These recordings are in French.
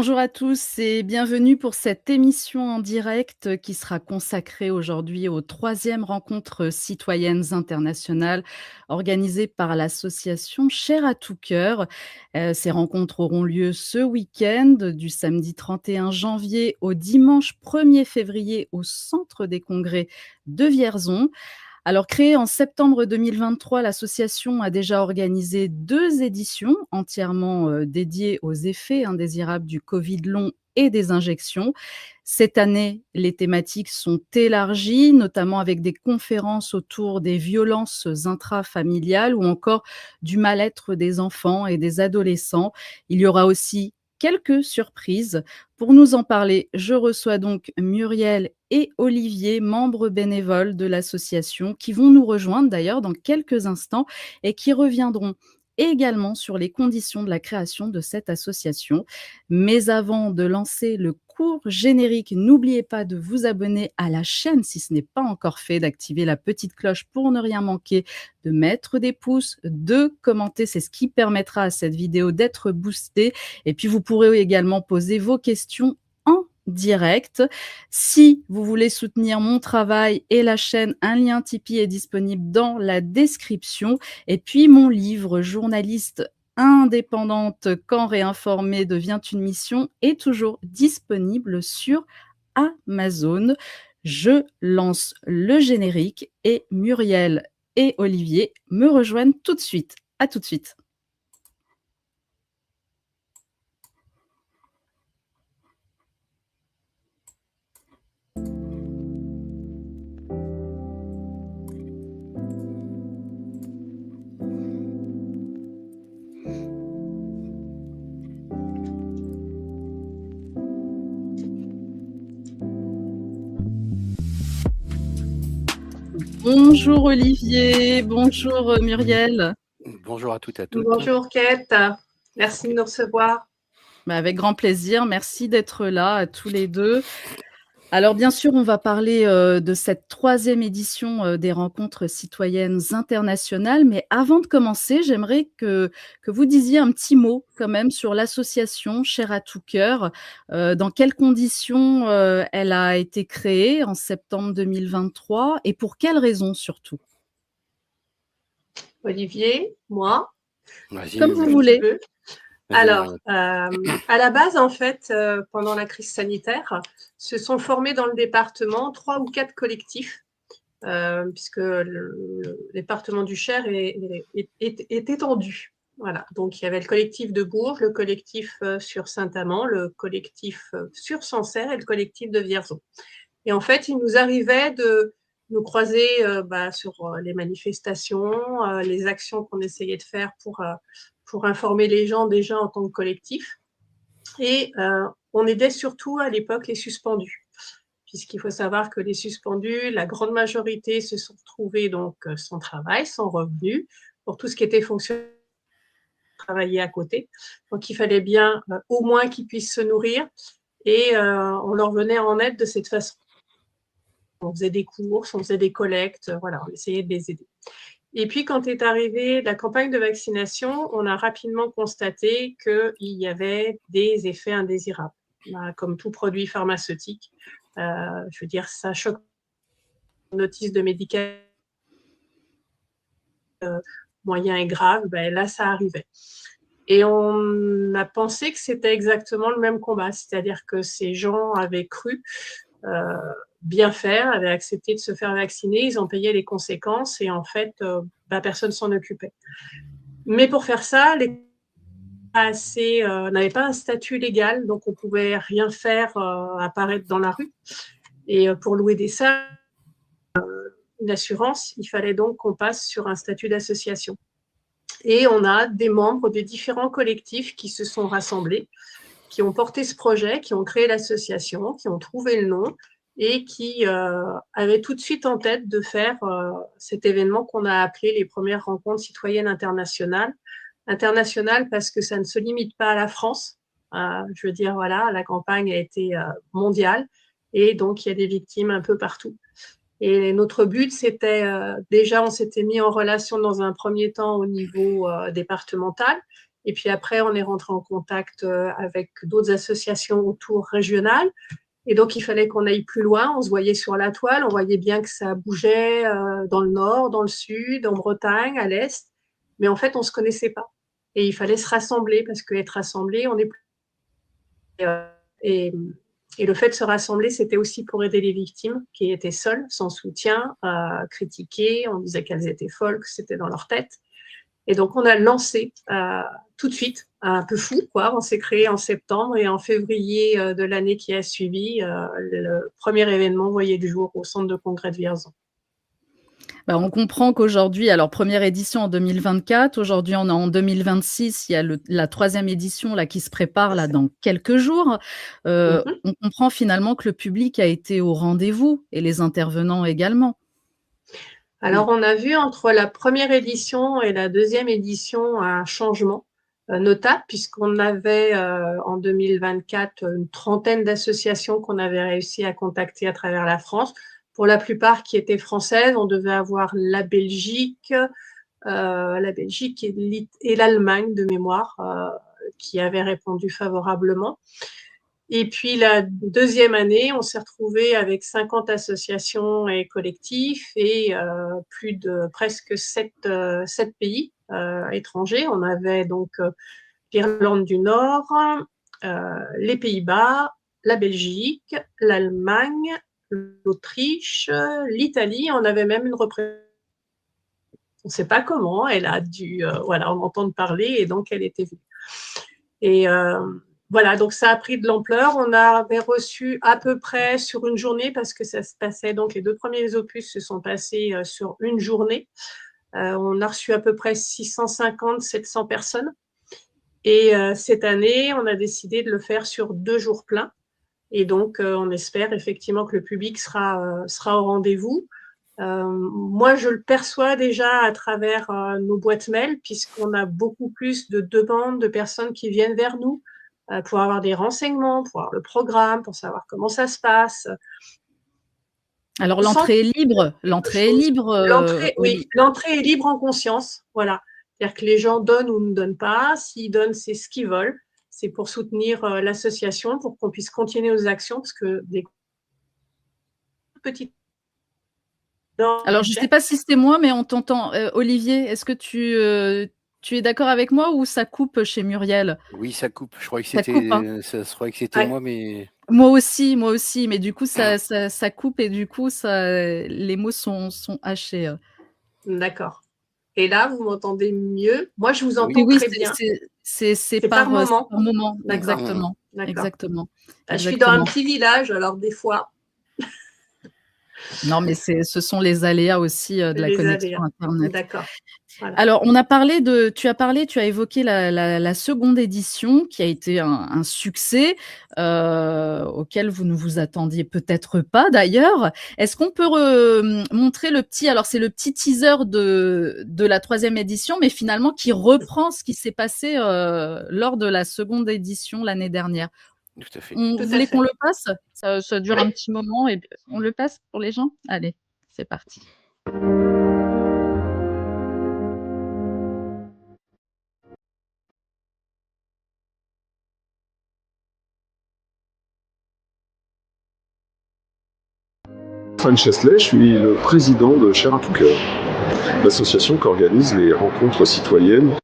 Bonjour à tous et bienvenue pour cette émission en direct qui sera consacrée aujourd'hui aux 3e rencontres citoyennes internationales organisées par l'association Chair à tout cœur. Ces rencontres auront lieu ce week-end du samedi 31 janvier au dimanche 1er février au Centre des congrès de Vierzon. Alors créée en septembre 2023, l'association a déjà organisé 2 éditions entièrement, dédiées aux effets indésirables du covid long et des injections. Cette année, les thématiques sont élargies, notamment avec des conférences autour des violences intrafamiliales ou encore du mal-être des enfants et des adolescents. Il y aura aussi quelques surprises. Pour nous en parler, je reçois donc Muriel et Olivier, membres bénévoles de l'association, qui vont nous rejoindre d'ailleurs dans quelques instants et qui reviendront également sur les conditions de la création de cette association. Mais avant de lancer le court générique, n'oubliez pas de vous abonner à la chaîne si ce n'est pas encore fait, d'activer la petite cloche pour ne rien manquer, de mettre des pouces, de commenter, c'est ce qui permettra à cette vidéo d'être boostée. Et puis vous pourrez également poser vos questions en direct. Si vous voulez soutenir mon travail et la chaîne, un lien Tipeee est disponible dans la description. Et puis mon livre Journaliste indépendante quand réinformer devient une mission est toujours disponible sur Amazon. Je lance le générique et Muriel et Olivier me rejoignent tout de suite. À tout de suite. Bonjour Olivier, bonjour Muriel. Bonjour à toutes et à tous. Bonjour Kate, merci de nous recevoir. Avec grand plaisir, merci d'être là à tous les deux. Alors bien sûr, on va parler de cette 3e édition des rencontres citoyennes internationales, mais avant de commencer, j'aimerais que vous disiez un petit mot quand même sur l'association Chair à tout cœur. Dans quelles conditions elle a été créée en septembre 2023 et pour quelles raisons surtout? Olivier, moi, Comme vous voulez. Alors, à la base, en fait, pendant la crise sanitaire, se sont formés dans le département 3 ou 4 collectifs, puisque le département du Cher est étendu. Voilà. Donc, il y avait le collectif de Bourges, le collectif sur Saint-Amand, le collectif sur Sancerre et le collectif de Vierzon. Et en fait, il nous arrivait de nous croiser sur les manifestations, les actions qu'on essayait de faire pour informer les gens déjà en tant que collectif. Et on aidait surtout à l'époque les suspendus, puisqu'il faut savoir que les suspendus, la grande majorité se sont retrouvés donc sans travail, sans revenu, pour tout ce qui était fonctionnaire, travailler à côté. Donc il fallait bien au moins qu'ils puissent se nourrir et on leur venait en aide de cette façon. On faisait des courses, on faisait des collectes, voilà, on essayait de les aider. Et puis, quand est arrivée la campagne de vaccination, on a rapidement constaté qu'il y avait des effets indésirables, comme tout produit pharmaceutique. Je veux dire, ça choque notice de médicaments moyens et graves, ben là, ça arrivait. Et on a pensé que c'était exactement le même combat, c'est-à-dire que ces gens avaient cru bien faire, avaient accepté de se faire vacciner, ils ont payé les conséquences et en fait, personne s'en occupait. Mais pour faire ça, les n'avaient pas un statut légal, donc on pouvait rien faire apparaître dans la rue. Et pour louer des salles, une assurance, il fallait donc qu'on passe sur un statut d'association. Et on a des membres des différents collectifs qui se sont rassemblés, qui ont porté ce projet, qui ont créé l'association, qui ont trouvé le nom et qui avaient tout de suite en tête de faire cet événement qu'on a appelé les premières rencontres citoyennes internationales. Internationales parce que ça ne se limite pas à la France. Je veux dire, voilà, la campagne a été mondiale et donc il y a des victimes un peu partout. Et notre but, c'était déjà, on s'était mis en relation dans un premier temps au niveau départemental. Et puis après, on est rentré en contact avec d'autres associations autour régionales. Et donc, il fallait qu'on aille plus loin. On se voyait sur la toile. On voyait bien que ça bougeait dans le nord, dans le sud, en Bretagne, à l'est. Mais en fait, on ne se connaissait pas. Et il fallait se rassembler parce qu'être rassemblés, on est plus. Et le fait de se rassembler, c'était aussi pour aider les victimes qui étaient seules, sans soutien, critiquées. On disait qu'elles étaient folles, que c'était dans leur tête. Et donc, on a lancé tout de suite, un peu fou, quoi. On s'est créé en septembre et en février de l'année qui a suivi, le premier événement voyait du jour au centre de congrès de Vierzon. Bah, on comprend qu'aujourd'hui, alors première édition en 2024, aujourd'hui on est en 2026, il y a la 3e édition là qui se prépare là dans quelques jours. On comprend finalement que le public a été au rendez-vous et les intervenants également. Alors, on a vu entre la première édition et la 2e édition un changement notable, puisqu'on avait en 2024 une trentaine d'associations qu'on avait réussi à contacter à travers la France. Pour la plupart qui étaient françaises, on devait avoir la Belgique et l'Allemagne de mémoire qui avaient répondu favorablement. Et puis la 2e année, on s'est retrouvé avec 50 associations et collectifs et plus de presque 7 pays étrangers. On avait donc l'Irlande du Nord, les Pays-Bas, la Belgique, l'Allemagne, l'Autriche, l'Italie. On avait même une représentation. On ne sait pas comment, elle a dû en entendre parler et donc elle était venue. Et voilà, donc ça a pris de l'ampleur. On avait reçu à peu près sur une journée, parce que ça se passait, donc les 2 premiers opus se sont passés sur une journée. On a reçu à peu près 650-700 personnes. Et cette année, on a décidé de le faire sur 2 jours pleins. Et donc, on espère effectivement que le public sera au rendez-vous. Moi, je le perçois déjà à travers nos boîtes mail, puisqu'on a beaucoup plus de demandes de personnes qui viennent vers nous pour avoir des renseignements, pour avoir le programme, pour savoir comment ça se passe. Alors l'entrée est libre, l'entrée est libre. Oui, l'entrée est libre en conscience, voilà. C'est-à-dire que les gens donnent ou ne donnent pas. S'ils donnent, c'est ce qu'ils veulent. C'est pour soutenir l'association, pour qu'on puisse continuer nos actions, parce que des petites. Alors, je ne sais pas si c'était moi, mais on t'entend. Olivier, est-ce que tu es d'accord avec moi ou ça coupe chez Muriel? Oui, ça coupe. Je croyais que Ça c'était coupe, hein? moi, mais Moi aussi, mais du coup, ça coupe et du coup, les mots sont hachés. D'accord. Et là, vous m'entendez mieux? Moi, je vous entends Oui, très bien. c'est par moment. Exactement. D'accord. Exactement. Je suis dans un petit village, alors des fois. Non, mais ce sont les aléas aussi de la connexion Internet. D'accord. Voilà. Alors, tu as évoqué la 2e édition qui a été un succès auquel vous ne vous attendiez peut-être pas d'ailleurs. Est-ce qu'on peut montrer c'est le petit teaser de la 3e édition, mais finalement qui reprend ce qui s'est passé lors de la 2e édition l'année dernière. Tout à fait. Vous voulez qu'on le passe? Ça dure un petit moment et on le passe pour les gens? Allez, c'est parti. Stéphane Chesselet, je suis le président de Chair à tout cœur, l'association qui organise les rencontres citoyennes.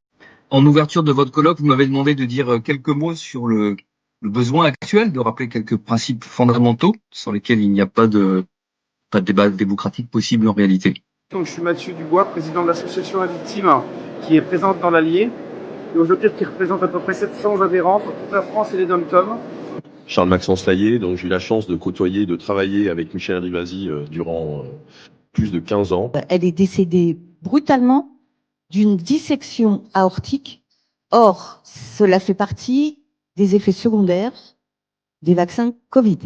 En ouverture de votre colloque, vous m'avez demandé de dire quelques mots sur le besoin actuel, de rappeler quelques principes fondamentaux sans lesquels il n'y a pas de débat démocratique possible en réalité. Donc, je suis Mathieu Dubois, président de l'association à victimes qui est présente dans l'Allier, et aujourd'hui qui représente à peu près 700 adhérents pour toute la France et les DOM-TOM. Charles-Maxence Laillé, donc j'ai eu la chance de côtoyer, de travailler avec Michel Rivasi durant plus de 15 ans. Elle est décédée brutalement d'une dissection aortique. Or, cela fait partie des effets secondaires des vaccins Covid.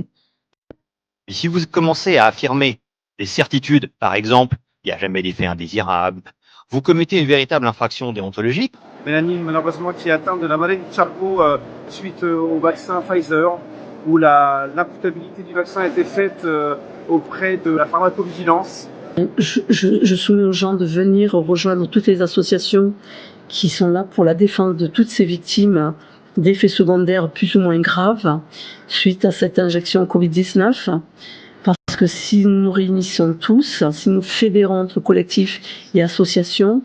Et si vous commencez à affirmer des certitudes, par exemple, il n'y a jamais d'effet indésirable, vous commettez une véritable infraction déontologique. Mélanie, malheureusement, qui est atteinte de la maladie de Charcot suite au vaccin Pfizer, où l'imputabilité du vaccin a été faite auprès de la pharmacovigilance. Je soumets aux gens de venir rejoindre toutes les associations qui sont là pour la défense de toutes ces victimes d'effets secondaires plus ou moins graves suite à cette injection Covid-19. Parce que si nous nous réunissons tous, si nous fédérons entre collectifs et associations,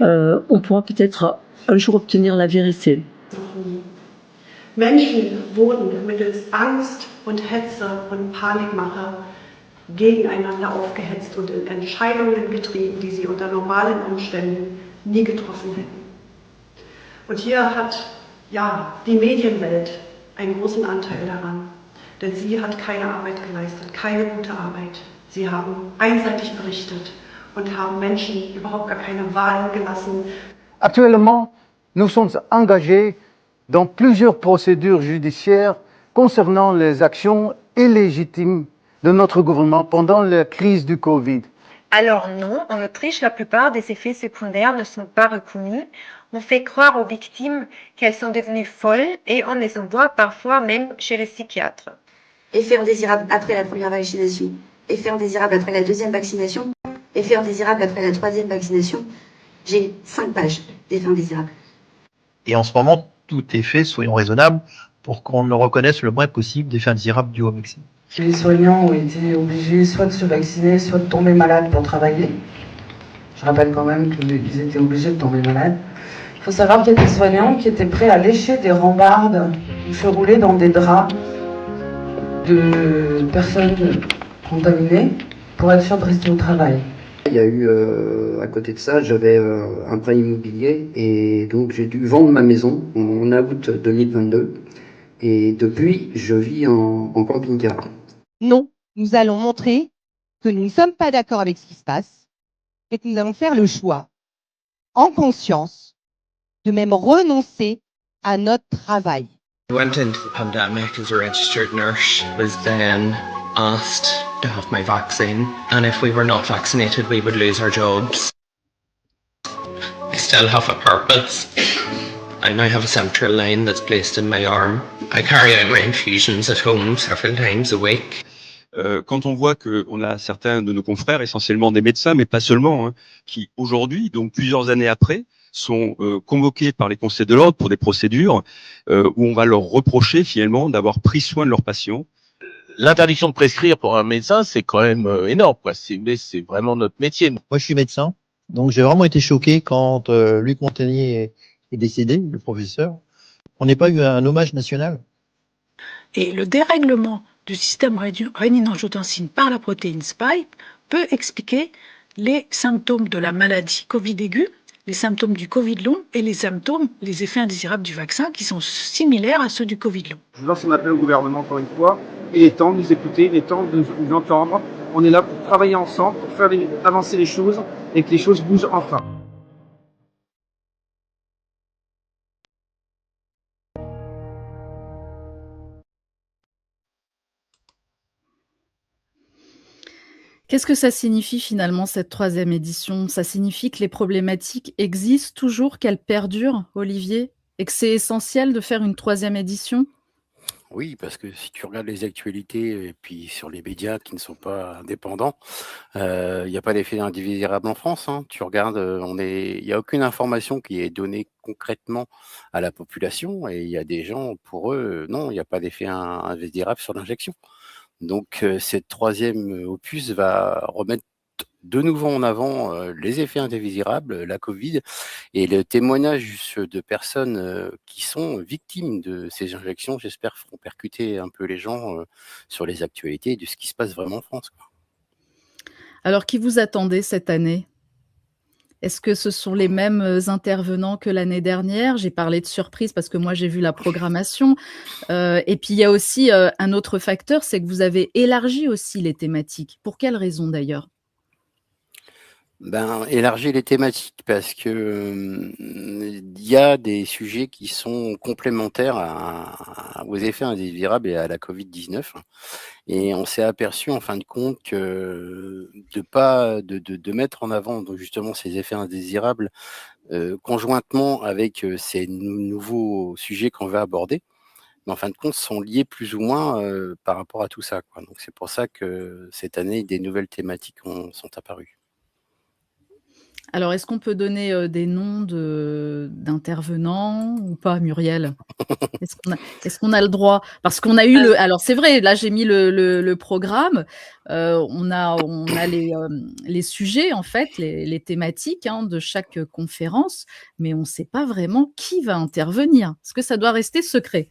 on pourra peut-être un jour obtenir la vérité. Menschen wurden mittels Angst und Hetze und Panikmache gegeneinander aufgehetzt und in Entscheidungen getrieben, die sie unter normalen Umständen nie getroffen hätten. Und hier hat die Medienwelt einen großen Anteil daran, denn sie hat keine Arbeit geleistet, keine gute Arbeit. Sie haben einseitig berichtet und haben Menschen überhaupt gar keine Wahl gelassen. Actuellement, nous sommes engagés dans plusieurs procédures judiciaires concernant les actions illégitimes de notre gouvernement pendant la crise du Covid. Alors non, en Autriche, la plupart des effets secondaires ne sont pas reconnus. On fait croire aux victimes qu'elles sont devenues folles et on les envoie parfois même chez les psychiatres. Effet indésirable après la première vaccination, effet indésirable après la deuxième vaccination, effet indésirable après la troisième vaccination. J'ai 5 pages d'effets indésirables. Et en ce moment, tout est fait, soyons raisonnables, pour qu'on ne reconnaisse le moins possible d'effets indésirables dus au vaccin. Les soignants ont été obligés soit de se vacciner, soit de tomber malades pour travailler. Je rappelle quand même qu'ils étaient obligés de tomber malades. Il faut savoir qu'il y a des soignants qui étaient prêts à lécher des rambardes ou se rouler dans des draps de personnes contaminées pour être sûr de rester au travail. Il y a eu, à côté de ça, j'avais un prêt immobilier et donc j'ai dû vendre ma maison en août 2022 et depuis je vis en camping-car. Non, nous allons montrer que nous ne sommes pas d'accord avec ce qui se passe et que nous allons faire le choix, en conscience, de même renoncer à notre travail. I went into the pandemic as a registered nurse, was then asked to have my vaccine, and if we were not vaccinated, we would lose our jobs. I still have a purpose. I now have a central line that's placed in my arm. I carry out my infusions at home several times a week. Quand on voit qu'on a certains de nos confrères, essentiellement des médecins, mais pas seulement, hein, qui aujourd'hui, donc plusieurs années après, sont convoqués par les conseils de l'ordre pour des procédures où on va leur reprocher finalement d'avoir pris soin de leurs patients. L'interdiction de prescrire pour un médecin, c'est quand même énorme, quoi. C'est vraiment notre métier. Moi, je suis médecin, donc j'ai vraiment été choqué quand Luc Montagnier est décédé, le professeur. On n'a pas eu un hommage national. Et le dérèglement du système rénine-angiotensine par la protéine spike peut expliquer les symptômes de la maladie Covid aiguë, les symptômes du Covid long et les effets indésirables du vaccin qui sont similaires à ceux du Covid long. Je lance un appel au gouvernement encore une fois. Il est temps de nous écouter, il est temps de nous entendre. On est là pour travailler ensemble, pour faire avancer les choses et que les choses bougent enfin. Qu'est-ce que ça signifie finalement cette 3e édition? Ça signifie que les problématiques existent toujours, qu'elles perdurent, Olivier? Et que c'est essentiel de faire une 3e édition? Oui, parce que si tu regardes les actualités et puis sur les médias qui ne sont pas indépendants, il n'y a pas d'effet indésirable en France, hein. Tu regardes, il n'y a aucune information qui est donnée concrètement à la population et il y a des gens, pour eux, non, il n'y a pas d'effet indésirable sur l'injection. Donc cette 3e opus va remettre de nouveau en avant les effets indésirables, la Covid et le témoignage de personnes qui sont victimes de ces injections, j'espère, feront percuter un peu les gens sur les actualités de ce qui se passe vraiment en France, quoi. Alors, qui vous attendez cette année? Est-ce que ce sont les mêmes intervenants que l'année dernière? J'ai parlé de surprise parce que moi, j'ai vu la programmation. Et puis, il y a aussi un autre facteur, c'est que vous avez élargi aussi les thématiques. Pour quelle raison d'ailleurs? Élargir les thématiques parce que il y a des sujets qui sont complémentaires aux effets indésirables et à la Covid-19. Et on s'est aperçu en fin de compte que de mettre en avant donc justement ces effets indésirables conjointement avec ces nouveaux sujets qu'on va aborder, mais en fin de compte sont liés plus ou moins par rapport à tout ça, quoi. Donc c'est pour ça que cette année, des nouvelles thématiques sont apparues. Alors, est-ce qu'on peut donner des noms d'intervenants ou pas, Muriel? Est-ce qu'on a le droit? Parce qu'on a eu alors c'est vrai, là j'ai mis le programme, on a les sujets en fait, les thématiques, hein, de chaque conférence, mais on ne sait pas vraiment qui va intervenir. Est-ce que ça doit rester secret?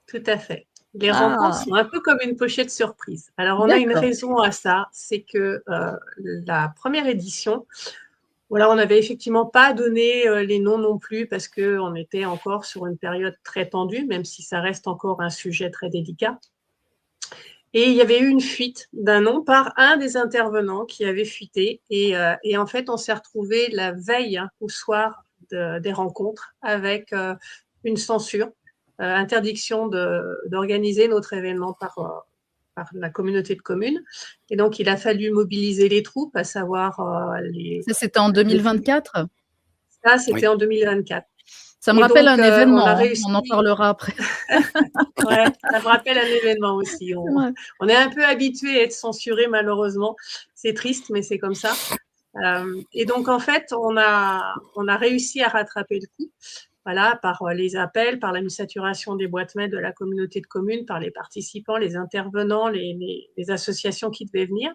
Tout à fait. Les rencontres Ah! sont un peu comme une pochette surprise. Alors, on a une D'accord. raison à ça, c'est que la première édition, voilà, on n'avait effectivement pas donné les noms non plus parce qu'on était encore sur une période très tendue, même si ça reste encore un sujet très délicat. Et il y avait eu une fuite d'un nom par un des intervenants qui avait fuité. Et en fait, on s'est retrouvé la veille, hein, au soir des rencontres avec une censure, interdiction d'organiser notre événement par la communauté de communes. Et donc, il a fallu mobiliser les troupes, à savoir les... Ça, c'était en 2024? Ça, c'était Oui. en 2024. Ça me Et rappelle donc, un on a événement, hein, réussi... on en parlera après. Ouais, ça me rappelle un événement aussi. Ouais. On est un peu habitué à être censuré, malheureusement. C'est triste, mais c'est comme ça. Et donc, en fait, on a réussi à rattraper le coup, voilà, par les appels, par la saturation des boîtes mail de la communauté de communes, par les participants, les intervenants, les associations qui devaient venir.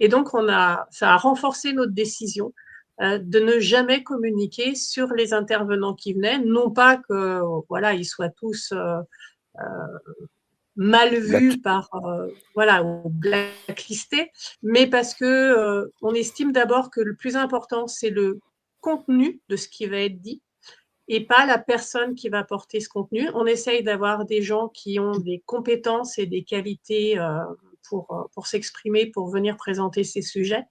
Et donc, ça a renforcé notre décision de ne jamais communiquer sur les intervenants qui venaient, non pas que, voilà, ils soient tous mal vus ou blacklistés, mais parce que on estime d'abord que le plus important, c'est le contenu de ce qui va être dit et pas la personne qui va porter ce contenu. On essaye d'avoir des gens qui ont des compétences et des qualités pour s'exprimer, pour venir présenter ces sujets.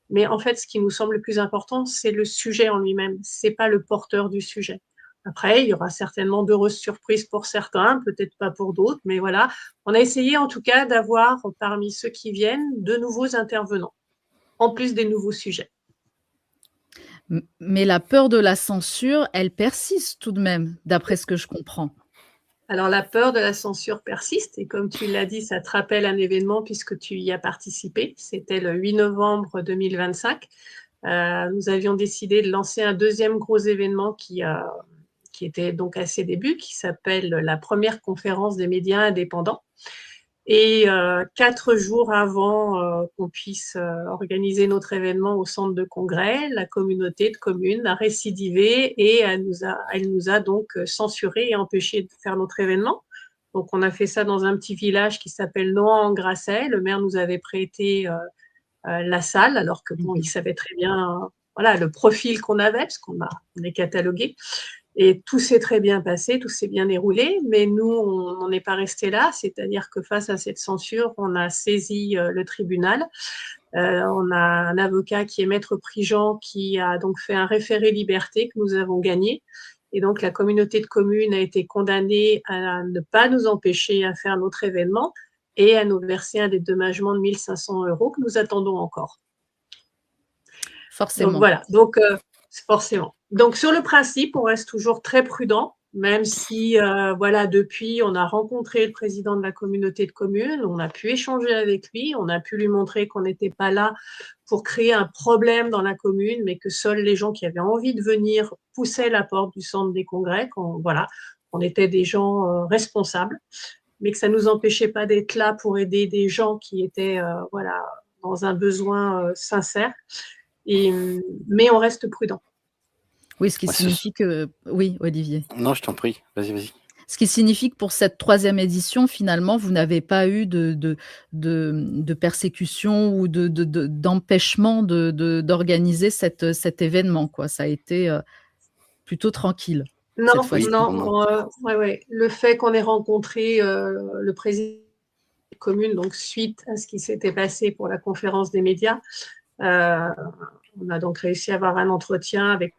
Mais en fait, ce qui nous semble le plus important, c'est le sujet en lui-même. C'est pas le porteur du sujet. Après, il y aura certainement d'heureuses surprises pour certains, peut-être pas pour d'autres, mais voilà. On a essayé en tout cas d'avoir parmi ceux qui viennent de nouveaux intervenants, en plus des nouveaux sujets. Mais la peur de la censure, elle persiste tout de même, d'après ce que je comprends. Alors, la peur de la censure persiste et comme tu l'as dit, ça te rappelle un événement puisque tu y as participé. C'était le 8 novembre 2025. Nous avions décidé de lancer un deuxième gros événement qui était donc à ses débuts, qui s'appelle la première conférence des médias indépendants. Et 4 jours avant qu'on puisse organiser notre événement au centre de congrès, la communauté de communes a récidivé et elle nous a donc censuré et empêché de faire notre événement. Donc, on a fait ça dans un petit village qui s'appelle Nohant-en-Grasset. Le maire nous avait prêté la salle, alors que bon, il savait très bien voilà, le profil qu'on avait, parce qu'on est catalogué. Et tout s'est très bien passé, tout s'est bien déroulé, mais nous, on n'est pas resté là, c'est-à-dire que face à cette censure, on a saisi le tribunal. On a un avocat qui est Maître Prigent qui a donc fait un référé liberté que nous avons gagné. Et donc, la communauté de communes a été condamnée à ne pas nous empêcher à faire notre événement et à nous verser un dédommagement de 1 500 € que nous attendons encore. Forcément. Donc, voilà. Donc, forcément. Donc, sur le principe, on reste toujours très prudent, même si, voilà, depuis, on a rencontré le président de la communauté de communes, on a pu échanger avec lui, on a pu lui montrer qu'on n'était pas là pour créer un problème dans la commune, mais que seuls les gens qui avaient envie de venir poussaient la porte du centre des congrès, qu'on était des gens responsables, mais que ça ne nous empêchait pas d'être là pour aider des gens qui étaient, voilà, dans un besoin sincère. Mais on reste prudent. Oui, ce qui signifie que... Oui, Olivier. Non, je t'en prie. Vas-y. Ce qui signifie que pour cette 3e édition, finalement, vous n'avez pas eu de persécution ou d'empêchement d'organiser cet événement, quoi. Ça a été plutôt tranquille. Non, cette fois-ci. ouais. Le fait qu'on ait rencontré le président de la commune, donc suite à ce qui s'était passé pour la conférence des médias, on a donc réussi à avoir un entretien avec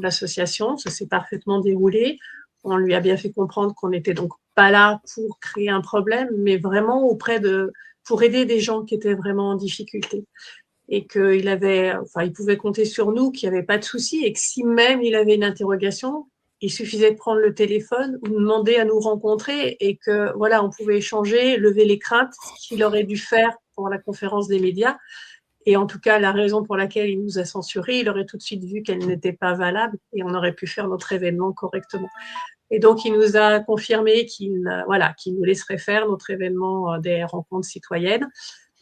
l'association, ça s'est parfaitement déroulé. On lui a bien fait comprendre qu'on n'était donc pas là pour créer un problème, mais vraiment pour aider des gens qui étaient vraiment en difficulté. Et il pouvait compter sur nous, qu'il n'y avait pas de souci, et que si même il avait une interrogation, il suffisait de prendre le téléphone ou de demander à nous rencontrer et que voilà, on pouvait échanger, lever les craintes, ce qu'il aurait dû faire pour la conférence des médias. Et en tout cas, la raison pour laquelle il nous a censuré, il aurait tout de suite vu qu'elle n'était pas valable et on aurait pu faire notre événement correctement. Et donc, il nous a confirmé qu'il nous laisserait faire notre événement des rencontres citoyennes.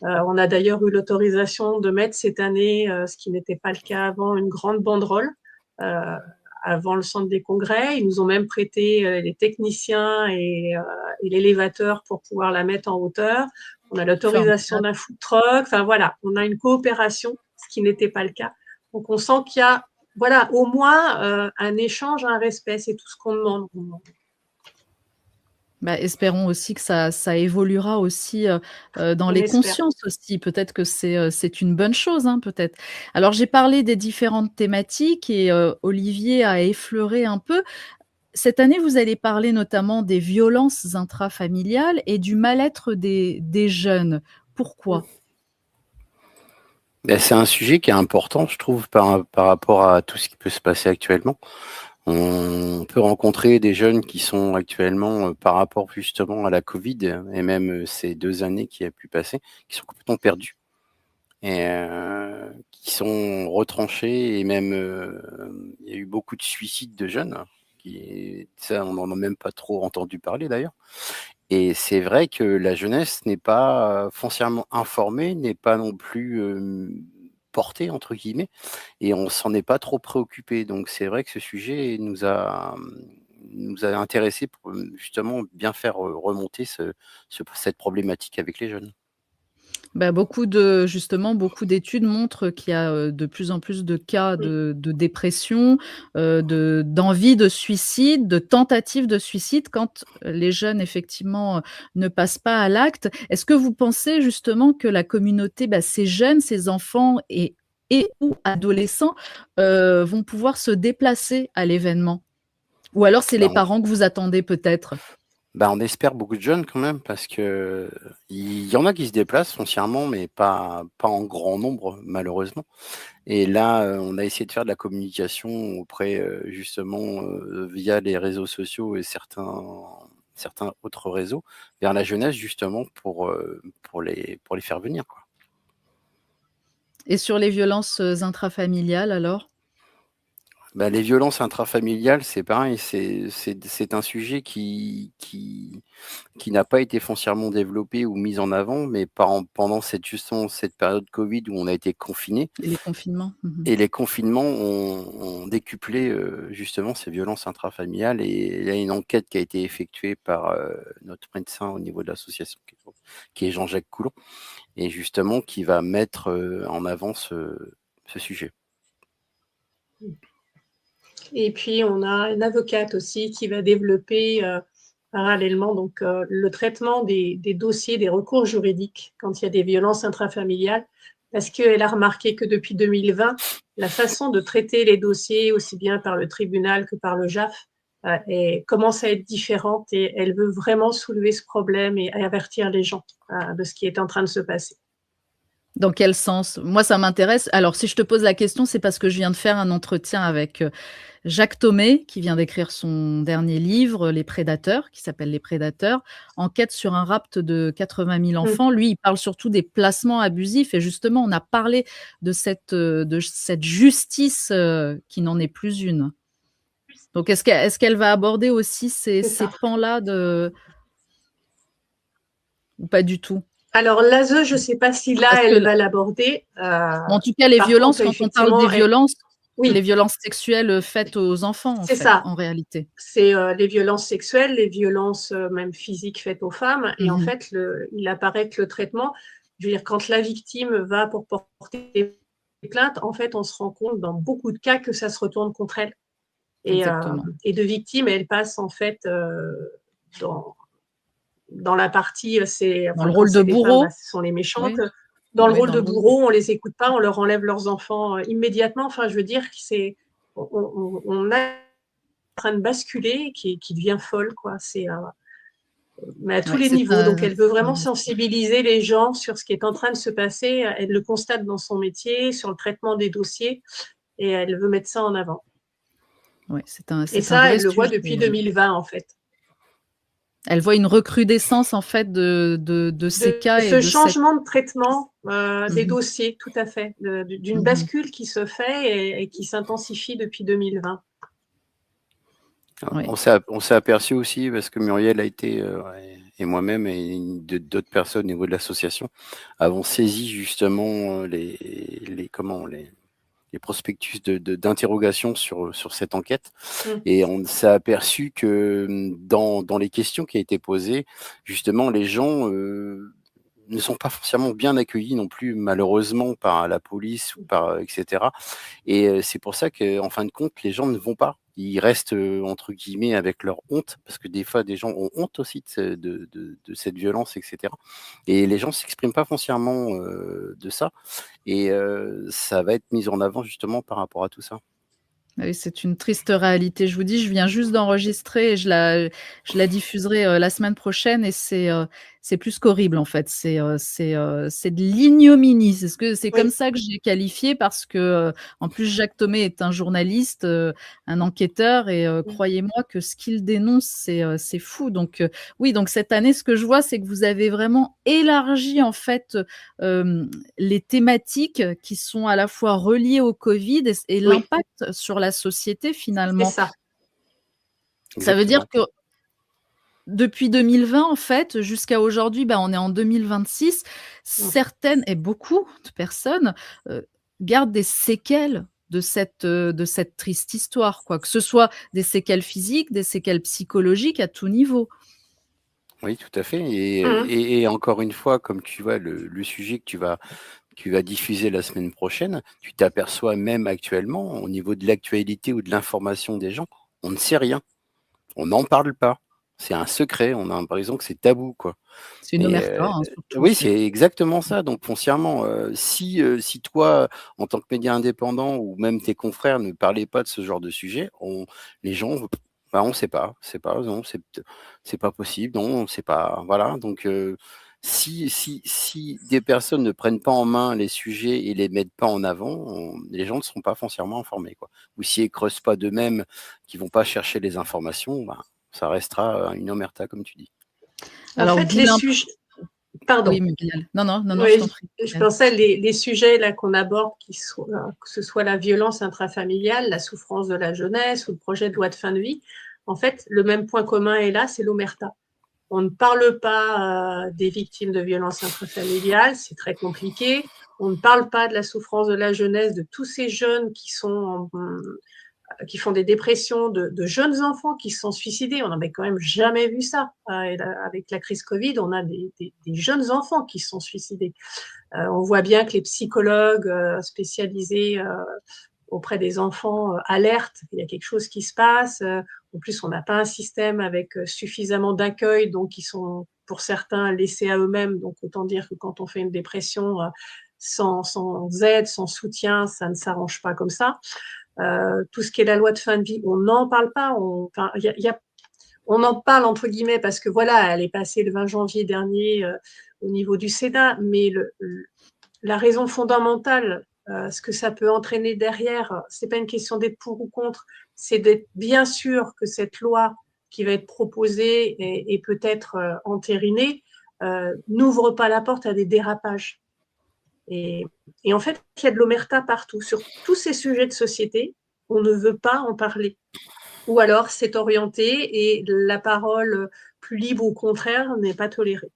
On a d'ailleurs eu l'autorisation de mettre cette année, ce qui n'était pas le cas avant, une grande banderole avant le centre des congrès. Ils nous ont même prêté les techniciens et l'élévateur pour pouvoir la mettre en hauteur. On a l'autorisation d'un food truck. Enfin voilà, on a une coopération, ce qui n'était pas le cas. Donc on sent qu'il y a au moins un échange, un respect, c'est tout ce qu'on demande. Espérons aussi que ça évoluera aussi dans les consciences aussi. Peut-être que c'est une bonne chose, hein, peut-être. Alors j'ai parlé des différentes thématiques et Olivier a effleuré un peu. Cette année, vous allez parler notamment des violences intrafamiliales et du mal-être des jeunes. Pourquoi ? C'est un sujet qui est important, je trouve, par rapport à tout ce qui peut se passer actuellement. On peut rencontrer des jeunes qui sont actuellement, par rapport justement à la Covid et même ces 2 années qui a pu passer, qui sont complètement perdus et qui sont retranchés et même, il y a eu beaucoup de suicides de jeunes ça, on n'en a même pas trop entendu parler d'ailleurs. Et c'est vrai que la jeunesse n'est pas foncièrement informée, n'est pas non plus portée entre guillemets, et on s'en est pas trop préoccupé. Donc c'est vrai que ce sujet nous a intéressés pour justement bien faire remonter cette problématique avec les jeunes. Beaucoup d'études montrent qu'il y a de plus en plus de cas de dépression, d'envie de suicide, de tentatives de suicide quand les jeunes effectivement ne passent pas à l'acte. Est-ce que vous pensez justement que la communauté, ces jeunes, ces enfants et ou adolescents vont pouvoir se déplacer à l'événement? Ou alors c'est les parents que vous attendez peut-être? On espère beaucoup de jeunes quand même parce que il y en a qui se déplacent foncièrement, mais pas en grand nombre malheureusement. Et là, on a essayé de faire de la communication auprès justement via les réseaux sociaux et certains autres réseaux vers la jeunesse justement pour les faire venir, quoi. Et sur les violences intrafamiliales alors? Les violences intrafamiliales, c'est pareil, c'est un sujet qui n'a pas été foncièrement développé ou mis en avant, mais pendant cette période Covid où on a été confinés. Et les confinements. Et les confinements ont décuplé justement ces violences intrafamiliales. Et il y a une enquête qui a été effectuée par notre médecin au niveau de l'association, qui est Jean-Jacques Coulon, et justement qui va mettre en avant ce sujet. Et puis, on a une avocate aussi qui va développer parallèlement le traitement des dossiers, des recours juridiques quand il y a des violences intrafamiliales, parce qu'elle a remarqué que depuis 2020, la façon de traiter les dossiers, aussi bien par le tribunal que par le JAF, commence à être différente et elle veut vraiment soulever ce problème et avertir les gens de ce qui est en train de se passer. Dans quel sens? Moi, ça m'intéresse. Alors, si je te pose la question, c'est parce que je viens de faire un entretien avec Jacques Thomé, qui vient d'écrire son dernier livre, Les Prédateurs, qui s'appelle Les Prédateurs, enquête sur un rapt de 80 000 enfants. Lui, il parle surtout des placements abusifs. Et justement, on a parlé de cette justice qui n'en est plus une. Donc, est-ce qu'elle va aborder aussi ces pans-là ou pas du tout? Alors, l'ASE, je ne sais pas si là, elle va l'aborder. En tout cas, les violences, quand on parle des violences, les violences sexuelles faites aux enfants, en réalité. C'est les violences sexuelles, les violences même physiques faites aux femmes. Et en fait, il apparaît que le traitement, je veux dire, quand la victime va pour porter plainte, en fait, on se rend compte dans beaucoup de cas que ça se retourne contre elle. Et de victime, elle passe en fait dans la partie, dans le rôle de bourreau. Femmes, ce sont les méchantes. Oui. Dans le rôle de bourreau, on les écoute pas, on leur enlève leurs enfants immédiatement. Enfin, je veux dire que on est en train de basculer, qui devient folle, quoi. Mais à tous les niveaux. Donc, elle veut vraiment sensibiliser les gens sur ce qui est en train de se passer. Elle le constate dans son métier, sur le traitement des dossiers, et elle veut mettre ça en avant. Ouais, Et c'est un ça, vrai elle le voit sujet. depuis 2020, en fait. Elle voit une recrudescence en fait de ces De cas et ce de cette. changement de traitement des Mhm. dossiers, tout à fait, d'une Mhm. bascule qui se fait et qui s'intensifie depuis 2020. Ouais. On s'est aperçu aussi, parce que Muriel a été, et moi-même, et d'autres personnes au niveau de l'association, avons saisi justement les prospectus d'interrogation sur cette enquête. Mm. Et on s'est aperçu que dans les questions qui ont été posées, justement, les gens ne sont pas forcément bien accueillis non plus, malheureusement, par la police ou par etc. Et c'est pour ça qu'en fin de compte, les gens ne vont pas. Ils restent, entre guillemets, avec leur honte, parce que des fois, des gens ont honte aussi de cette violence, etc. Et les gens ne s'expriment pas foncièrement de ça. Et ça va être mis en avant justement par rapport à tout ça. Oui, c'est une triste réalité. Je vous dis, je viens juste d'enregistrer et je la diffuserai la semaine prochaine et c'est plus qu'horrible en fait. C'est de l'ignominie. C'est comme Oui. ça que j'ai qualifié parce que en plus Jacques Thomé est un journaliste, un enquêteur et croyez-moi que ce qu'il dénonce c'est fou. Donc oui, donc cette année, ce que je vois, c'est que vous avez vraiment élargi en fait les thématiques qui sont à la fois reliées au Covid et Oui. l'impact sur la société C'est finalement. ça. Ça veut dire Exactement. que depuis 2020, en fait, jusqu'à aujourd'hui, on est en 2026, certaines et beaucoup de personnes gardent des séquelles de cette triste histoire, quoi. Que ce soit des séquelles physiques, des séquelles psychologiques à tout niveau. Oui, tout à fait. Et, Mhm. et encore une fois, comme tu vois, le sujet que tu vas diffuser la semaine prochaine, tu t'aperçois même actuellement, au niveau de l'actualité ou de l'information des gens, on ne sait rien. On n'en parle pas. C'est un secret. On a l'impression que c'est tabou, quoi. C'est une Et omerta, hein, surtout. oui, c'est exactement ça. Donc foncièrement, si toi, en tant que média indépendant ou même tes confrères ne parlaient pas de ce genre de sujet, les gens, on ne sait pas, non, c'est pas possible, non, on sait pas, voilà. Donc si des personnes ne prennent pas en main les sujets et les mettent pas en avant, les gens ne seront pas foncièrement informés, quoi. Ou si ils creusent pas d'eux-mêmes, qu'ils vont pas chercher les informations, ça restera une omerta, comme tu dis. En Alors, fait, d'où les l'imp- sujets. Pardon. Oui, Muriel. Non, je Oui, t'en prie. je pensais les sujets là qu'on aborde, que ce soit la violence intrafamiliale, la souffrance de la jeunesse ou le projet de loi de fin de vie. En fait, le même point commun est là, c'est l'omerta. On ne parle pas des victimes de violences intrafamiliales, c'est très compliqué. On ne parle pas de la souffrance de la jeunesse, de tous ces jeunes qui font des dépressions, de jeunes enfants qui se sont suicidés. On n'avait quand même jamais vu ça. Avec la crise Covid, on a des jeunes enfants qui se sont suicidés. On voit bien que les psychologues spécialisés auprès des enfants alertent qu'il y a quelque chose qui se passe. En plus, on n'a pas un système avec suffisamment d'accueil, donc ils sont pour certains laissés à eux-mêmes. Donc autant dire que quand on fait une dépression sans aide, sans soutien, ça ne s'arrange pas comme ça. Tout ce qui est la loi de fin de vie, on n'en parle pas. On en parle entre guillemets parce que voilà, elle est passée le 20 janvier dernier au niveau du Sénat, mais la raison fondamentale, ce que ça peut entraîner derrière, c'est pas une question d'être pour ou contre, c'est d'être bien sûr que cette loi qui va être proposée et peut-être entérinée n'ouvre pas la porte à des dérapages. Et en fait, il y a de l'omerta partout. Sur tous ces sujets de société, on ne veut pas en parler. Ou alors, c'est orienté et la parole plus libre au contraire n'est pas tolérée.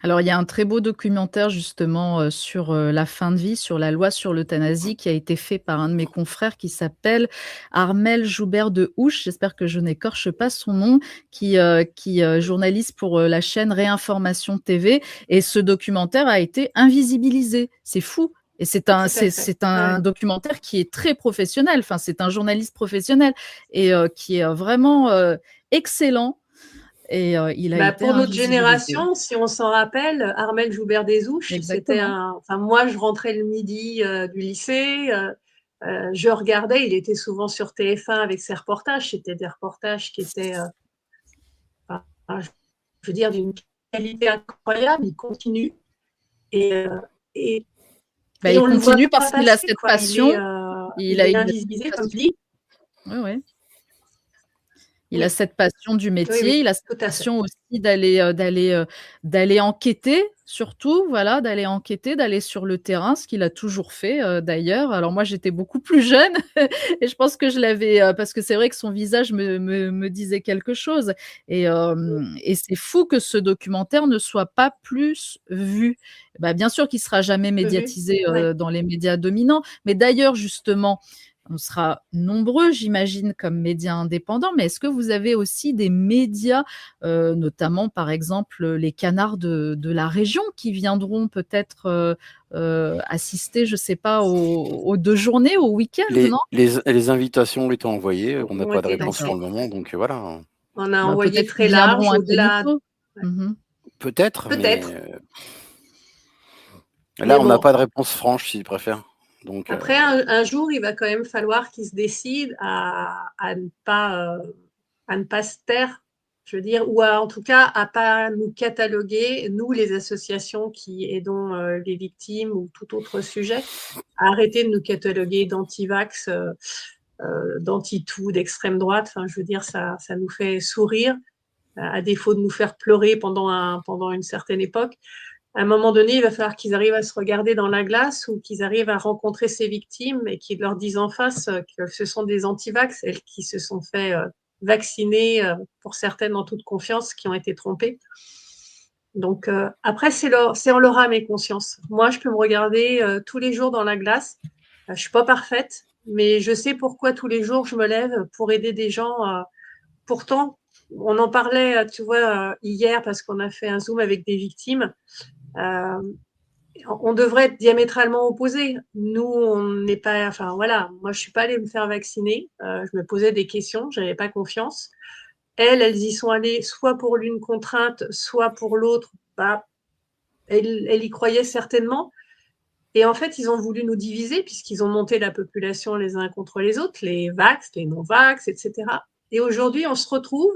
Alors, il y a un très beau documentaire justement sur la fin de vie, sur la loi sur l'euthanasie qui a été fait par un de mes confrères qui s'appelle Armel Joubert de Houche, j'espère que je n'écorche pas son nom, qui journalise pour la chaîne Réinformation TV. Et ce documentaire a été invisibilisé. C'est fou. Et c'est un documentaire qui est très professionnel. Enfin, c'est un journaliste professionnel et qui est vraiment excellent. Et il a été pour notre invisibilisé. génération, si on s'en rappelle, Armel Joubert des Houches, c'était moi, je rentrais le midi du lycée, je regardais, il était souvent sur TF1 avec ses reportages. C'était des reportages qui étaient, je veux dire, d'une qualité incroyable. Il continue et il continue parce qu'il a cette passion. Il est invisibilisé, comme tu dis. Ouais, ouais. Il a Oui. cette passion du Oui, métier, oui, il a cette tout à fait. passion aussi d'aller enquêter surtout, voilà, d'aller enquêter, d'aller sur le terrain, ce qu'il a toujours fait, d'ailleurs. Alors moi, j'étais beaucoup plus jeune et je pense que je l'avais, parce que c'est vrai que son visage me disait quelque chose et c'est fou que ce documentaire ne soit pas plus vu. Bah, bien sûr qu'il sera jamais Vu, médiatisé, ouais. dans les médias dominants, mais d'ailleurs, justement, on sera nombreux, j'imagine, comme médias indépendants, mais est-ce que vous avez aussi des médias, notamment, par exemple, les canards de la région qui viendront peut-être, assister, je sais pas, aux 2 journées, au week-end, non? Les invitations ont été envoyées, on n'a Ont pas de été réponse pour D'accord. le moment, donc voilà. On a Bah, envoyé peut-être qu'ils très viendront large au-delà. incognito? Ouais. Mmh mh. Peut-être, mais Peut-être, là, mais on n'a bon, pas de réponse franche, s'ils préfèrent. Donc, après un jour, il va quand même falloir qu'ils se décident à ne pas se taire, je veux dire, ou en tout cas à pas nous cataloguer, nous les associations qui aidons les victimes ou tout autre sujet, à arrêter de nous cataloguer d'anti-vax, d'anti-tout, d'extrême droite. Enfin, je veux dire, ça nous fait sourire, à défaut de nous faire pleurer pendant une certaine époque. À un moment donné, il va falloir qu'ils arrivent à se regarder dans la glace ou qu'ils arrivent à rencontrer ces victimes et qu'ils leur disent en face que ce sont des anti-vax, elles qui se sont fait vacciner, pour certaines en toute confiance, qui ont été trompées. Donc après, c'est en leur âme et conscience. Moi, je peux me regarder tous les jours dans la glace. Je suis pas parfaite, mais je sais pourquoi tous les jours je me lève pour aider des gens. Pourtant, on en parlait, tu vois, hier parce qu'on a fait un Zoom avec des victimes. Euh, on devrait être diamétralement opposés. Nous, on n'est pas, enfin voilà, moi je suis pas allée me faire vacciner. Je me posais des questions, j'avais pas confiance. Elles y sont allées soit pour l'une contrainte, soit pour l'autre. Bah, elles y croyaient certainement. Et en fait, ils ont voulu nous diviser puisqu'ils ont monté la population les uns contre les autres, les vax, les non-vax, etc. Et aujourd'hui, on se retrouve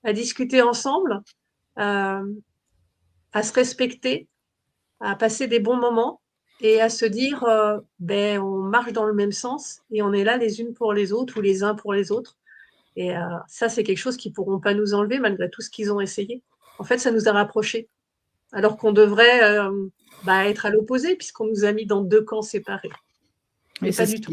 à discuter ensemble, à se respecter, à passer des bons moments et à se dire ben, on marche dans le même sens et on est là les unes pour les autres ou les uns pour les autres. Et ça, c'est quelque chose qu'ils ne pourront pas nous enlever malgré tout ce qu'ils ont essayé. En fait, ça nous a rapprochés, alors qu'on devrait être à l'opposé puisqu'on nous a mis dans 2 camps séparés. Mais Mais pas du tout.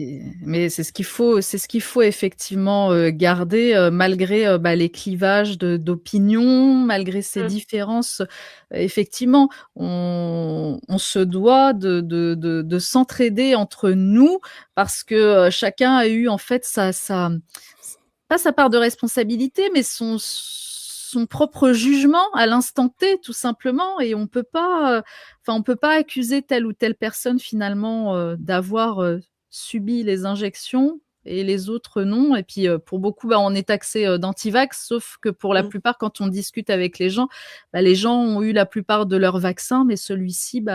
c'est ce qu'il faut effectivement, garder, malgré, les clivages d'opinion, malgré ces différences. Effectivement, on se doit de s'entraider entre nous parce que, chacun a eu en fait pas sa part de responsabilité, mais son propre jugement à l'instant T, tout simplement et on peut pas accuser telle ou telle personne finalement, d'avoir, subi les injections et les autres non et puis, pour beaucoup, on est taxé, d'anti-vax, sauf que pour la plupart, quand on discute avec les gens ont eu la plupart de leurs vaccins, mais celui-ci,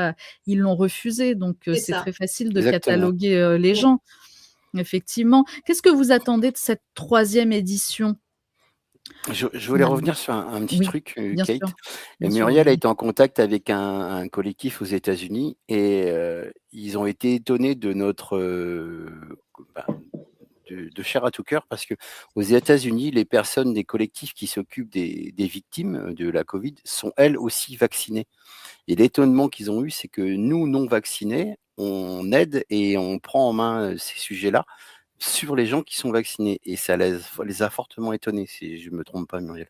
ils l'ont refusé donc C'est c'est ça. très facile de exactement. cataloguer, les gens. Effectivement. Qu'est-ce que vous attendez de cette 3e édition? Je voulais Finalement. revenir sur un petit Oui, truc, bien sûr. Kate. Bien sûr, Muriel a allez-y. été en contact avec un collectif aux États-Unis et ils ont été étonnés de notre, bah, de chair à tout cœur parce qu'aux États-Unis, les personnes des collectifs qui s'occupent des victimes de la Covid sont elles aussi vaccinées. Et l'étonnement qu'ils ont eu, c'est que nous, non vaccinés, on aide et on prend en main ces sujets-là sur les gens qui sont vaccinés. Et ça les a fortement étonnés, si je ne me trompe pas, Muriel.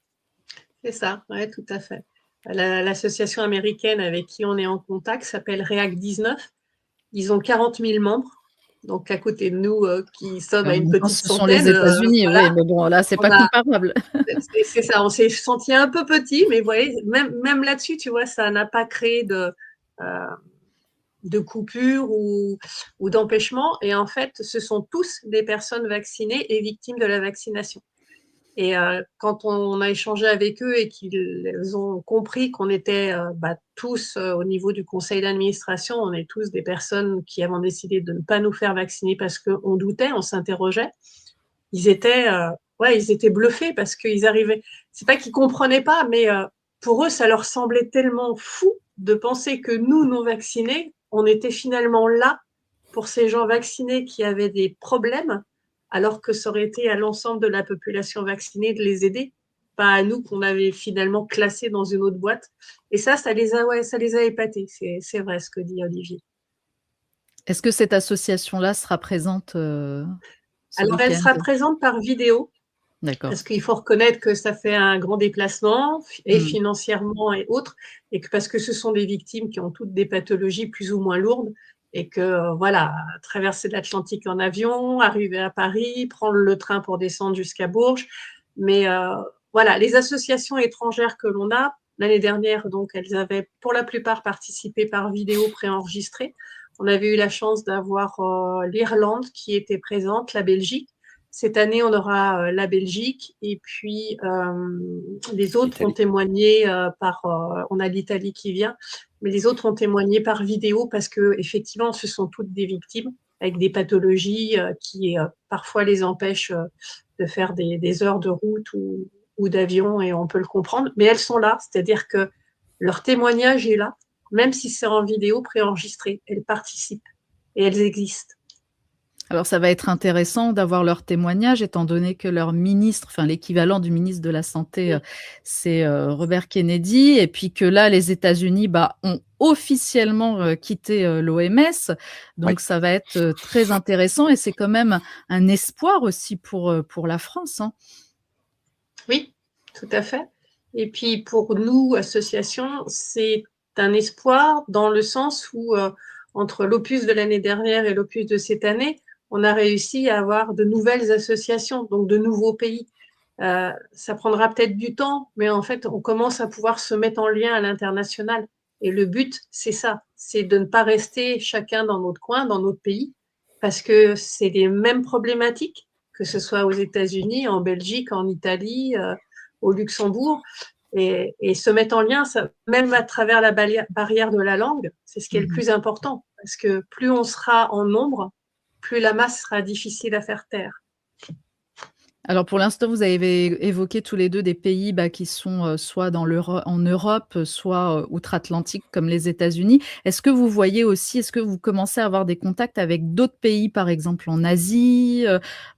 C'est ça, ouais, tout à fait. L'association américaine avec qui on est en contact s'appelle REACT-19. Ils ont 40 000 membres. Donc, à côté de nous, qui sommes En à une même temps, petite ce sont les centaine, États-Unis, oui, voilà, mais bon, là, c'est on pas a, comparable. c'est ça, on s'est senti un peu petit, mais vous voyez, même là-dessus, tu vois, ça n'a pas créé de coupure ou d'empêchement. Et en fait, ce sont tous des personnes vaccinées et victimes de la vaccination. Et quand on a échangé avec eux et qu'ils ont compris qu'on était tous au niveau du conseil d'administration, on est tous des personnes qui avons décidé de ne pas nous faire vacciner parce qu'on doutait, on s'interrogeait. Ils étaient bluffés parce qu'ils arrivaient. C'est pas qu'ils comprenaient pas, mais pour eux, ça leur semblait tellement fou de penser que nous, non vaccinés, on était finalement là pour ces gens vaccinés qui avaient des problèmes alors que ça aurait été à l'ensemble de la population vaccinée de les aider, pas à nous qu'on avait finalement classés dans une autre boîte. Et ça les a épatés. C'est vrai ce que dit Olivier. Est-ce que cette association-là sera présente ce Alors, elle week-end? sera présente par vidéo. D'accord. Parce qu'il faut reconnaître que ça fait un grand déplacement, et financièrement et autres, et que parce que ce sont des victimes qui ont toutes des pathologies plus ou moins lourdes, et que voilà, traverser l'Atlantique en avion, arriver à Paris, prendre le train pour descendre jusqu'à Bourges. Mais voilà, les associations étrangères que l'on a, l'année dernière, donc, elles avaient pour la plupart participé par vidéo préenregistrée. On avait eu la chance d'avoir l'Irlande qui était présente, la Belgique. Cette année, on aura la Belgique et puis les autres ont témoigné on a l'Italie qui vient, mais les autres ont témoigné par vidéo parce que effectivement, ce sont toutes des victimes avec des pathologies qui parfois les empêchent de faire des heures de route ou d'avion, et on peut le comprendre. Mais elles sont là, c'est-à-dire que leur témoignage est là, même si c'est en vidéo préenregistré. Elles participent et elles existent. Alors, ça va être intéressant d'avoir leur témoignage, étant donné que leur ministre, enfin l'équivalent du ministre de la Santé, c'est Robert Kennedy, et puis que là, les États-Unis ont officiellement quitté l'OMS. Donc, ça va être très intéressant, et c'est quand même un espoir aussi pour la France. Hein. Oui, tout à fait. Et puis, pour nous, associations, c'est un espoir dans le sens où, entre l'opus de l'année dernière et l'opus de cette année, on a réussi à avoir de nouvelles associations, donc de nouveaux pays. Ça prendra peut-être du temps, mais en fait, on commence à pouvoir se mettre en lien à l'international. Et le but, c'est ça, c'est de ne pas rester chacun dans notre coin, dans notre pays, parce que c'est les mêmes problématiques, que ce soit aux États-Unis, en Belgique, en Italie, au Luxembourg, et se mettre en lien, ça, même à travers la barrière de la langue, c'est ce qui est le plus important, parce que plus on sera en nombre, plus la masse sera difficile à faire taire. Alors pour l'instant, vous avez évoqué tous les deux des pays qui sont soit en Europe, soit outre-Atlantique comme les États-Unis. Est-ce que vous voyez aussi, est-ce que vous commencez à avoir des contacts avec d'autres pays, par exemple en Asie,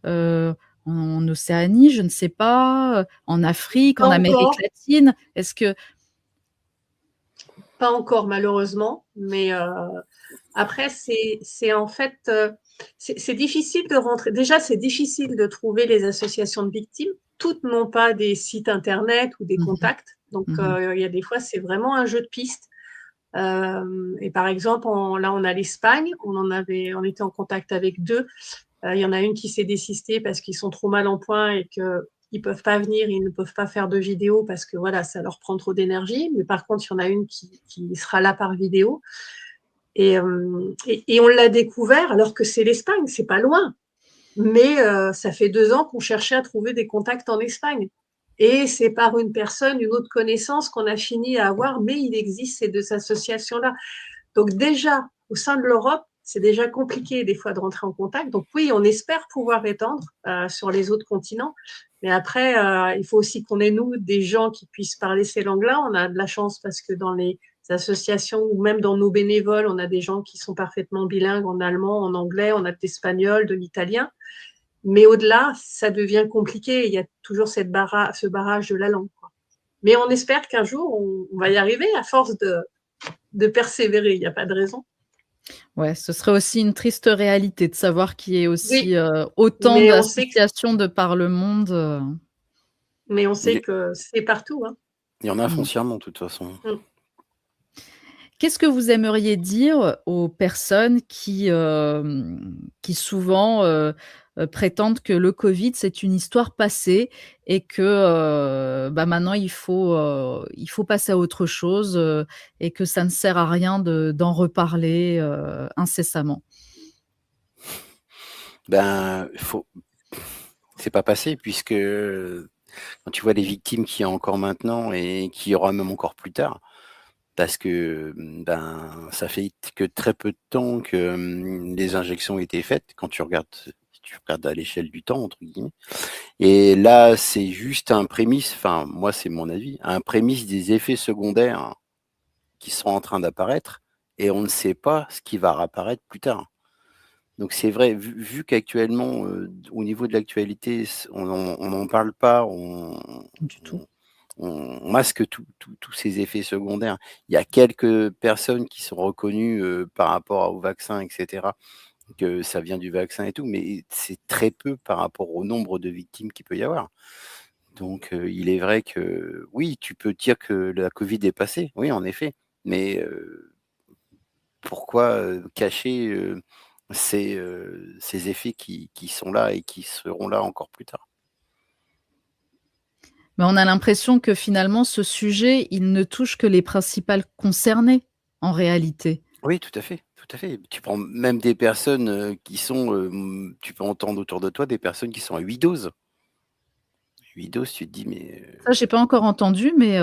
en Océanie, je ne sais pas, en Afrique, en Amérique latine? Est-ce que... Pas encore, malheureusement, mais après, c'est en fait... c'est difficile de rentrer. Déjà, c'est difficile de trouver les associations de victimes. Toutes n'ont pas des sites internet ou des contacts. Donc, il y a des fois, c'est vraiment un jeu de pistes. Et par exemple, là, on a l'Espagne. On était en contact avec deux. Il y en a une qui s'est désistée parce qu'ils sont trop mal en point et qu'ils ne peuvent pas venir, ils ne peuvent pas faire de vidéo parce que voilà, ça leur prend trop d'énergie. Mais par contre, il y en a une qui sera là par vidéo. Et on l'a découvert alors que c'est l'Espagne, c'est pas loin. Mais ça fait 2 ans qu'on cherchait à trouver des contacts en Espagne. Et c'est par une autre connaissance qu'on a fini à avoir, mais il existe ces 2 associations-là. Donc déjà, au sein de l'Europe, c'est déjà compliqué des fois de rentrer en contact. Donc oui, on espère pouvoir étendre sur les autres continents. Mais après, il faut aussi qu'on ait, nous, des gens qui puissent parler ces langues-là. On a de la chance parce que dans les associations ou même dans nos bénévoles, on a des gens qui sont parfaitement bilingues en allemand, en anglais, on a de l'espagnol, de l'italien. Mais au-delà, ça devient compliqué. Il y a toujours ce barrage de la langue, quoi. Mais on espère qu'un jour, on va y arriver à force de persévérer. Il n'y a pas de raison. Ouais, ce serait aussi une triste réalité de savoir qu'il y ait aussi autant d'associations de par le monde. Mais on sait que c'est partout. Hein. Il y en a foncièrement, de toute façon. Qu'est-ce que vous aimeriez dire aux personnes qui souvent prétendent que le Covid, c'est une histoire passée et que maintenant, il faut passer à autre chose et que ça ne sert à rien d'en reparler incessamment? C'est pas passé, puisque quand tu vois les victimes qu'il y a encore maintenant et qu'il y aura même encore plus tard, parce que ça fait que très peu de temps que les injections ont été faites, quand tu regardes à l'échelle du temps, entre guillemets. Et là, c'est juste un prémisse, enfin, moi, c'est mon avis, un prémisse des effets secondaires qui sont en train d'apparaître, et on ne sait pas ce qui va réapparaître plus tard. Donc c'est vrai, vu qu'actuellement, au niveau de l'actualité, on n'en parle pas, Du tout. on masque tous ces effets secondaires. Il y a quelques personnes qui sont reconnues, par rapport au vaccin et cetera, que ça vient du vaccin et tout, mais c'est très peu par rapport au nombre de victimes qu'il peut y avoir. Donc il est vrai que oui, tu peux dire que la covid est passée, oui, en effet, mais pourquoi, cacher, ces effets qui sont là et qui seront là encore plus tard? Mais on a l'impression que finalement ce sujet, il ne touche que les principales concernées, en réalité. Oui, tout à fait, tout à fait. Tu prends même des personnes, qui sont, tu peux entendre autour de toi des personnes qui sont à 8 doses. 8 doses, tu te dis: «Mais» Ça, j'ai pas encore entendu, mais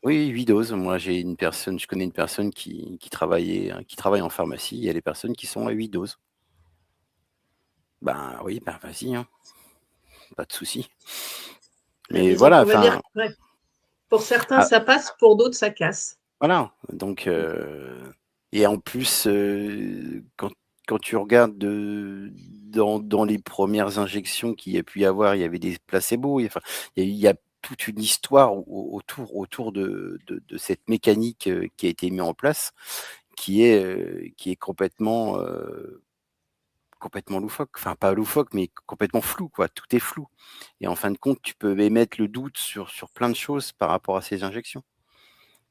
oui, 8 doses. Moi, je connais une personne qui travaille en pharmacie. Il y a des personnes qui sont à 8 doses. Ben oui, ben vas-y, hein, pas de souci. Mais Disons voilà, qu'on va dire enfin que ouais, pour certains, ah ça passe, pour d'autres, ça casse. voilà, donc et en plus, quand tu regardes dans les premières injections qu'il y a pu y avoir, il y avait des placebos, enfin, il y a toute une histoire autour de cette mécanique, qui a été mise en place, qui est complètement loufoque. Enfin, pas loufoque, mais complètement flou, quoi. Tout est flou et en fin de compte, tu peux émettre le doute sur plein de choses par rapport à ces injections.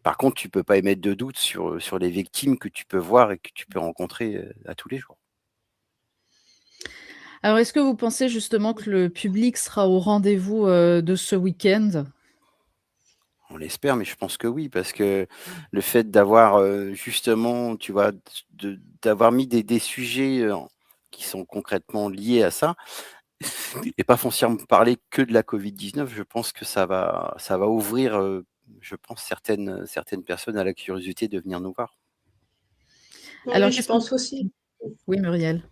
Par contre, tu peux pas émettre de doute sur les victimes que tu peux voir et que tu peux rencontrer, à tous les jours. alors est-ce que vous pensez justement que le public sera au rendez-vous, de ce week-end? On l'espère, mais je pense que oui, parce que le fait d'avoir, justement, tu vois, d'avoir mis des sujets, qui sont concrètement liés à ça et pas foncièrement parler que de la covid-19, je pense que ça va ouvrir, je pense certaines personnes à la curiosité de venir nous voir. Alors Oui, je qu'est-ce que pense aussi. oui, Muriel?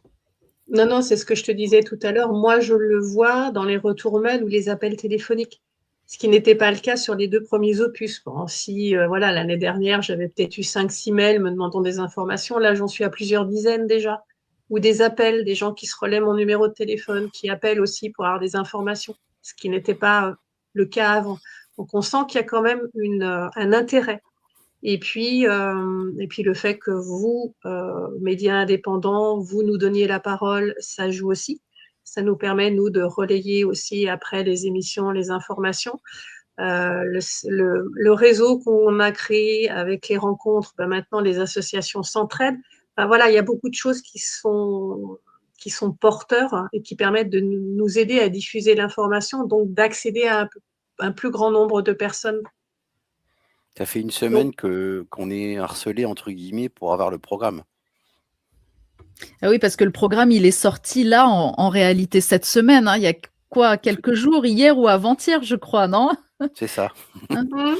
Non, non, c'est ce que je te disais tout à l'heure. Moi, je le vois dans les retours mails ou les appels téléphoniques, ce qui n'était pas le cas sur les 2 premiers opus. Bon, si, voilà, l'année dernière, j'avais peut-être eu 5-6 mails me demandant des informations, là, j'en suis à plusieurs dizaines déjà, ou des appels, des gens qui se relaient mon numéro de téléphone, qui appellent aussi pour avoir des informations, ce qui n'était pas, le cas avant. Donc on sent qu'il y a quand même un intérêt. Et puis le fait que vous, médias indépendants, vous nous donniez la parole, ça joue aussi. Ça nous permet, nous, de relayer aussi après les émissions, les informations. Le réseau qu'on a créé avec les rencontres, ben maintenant les associations s'entraident. Ben voilà, il y a beaucoup de choses qui sont porteurs et qui permettent de nous aider à diffuser l'information, donc d'accéder à un plus grand nombre de personnes. Ça fait une Donc, semaine qu'on est «harcelés» entre guillemets pour avoir le programme. Ah oui, parce que le programme, il est sorti là, en réalité cette semaine, hein. Il y a quoi? Quelques jours, hier ou avant-hier, je crois, non? C'est ça. Hein? mmh,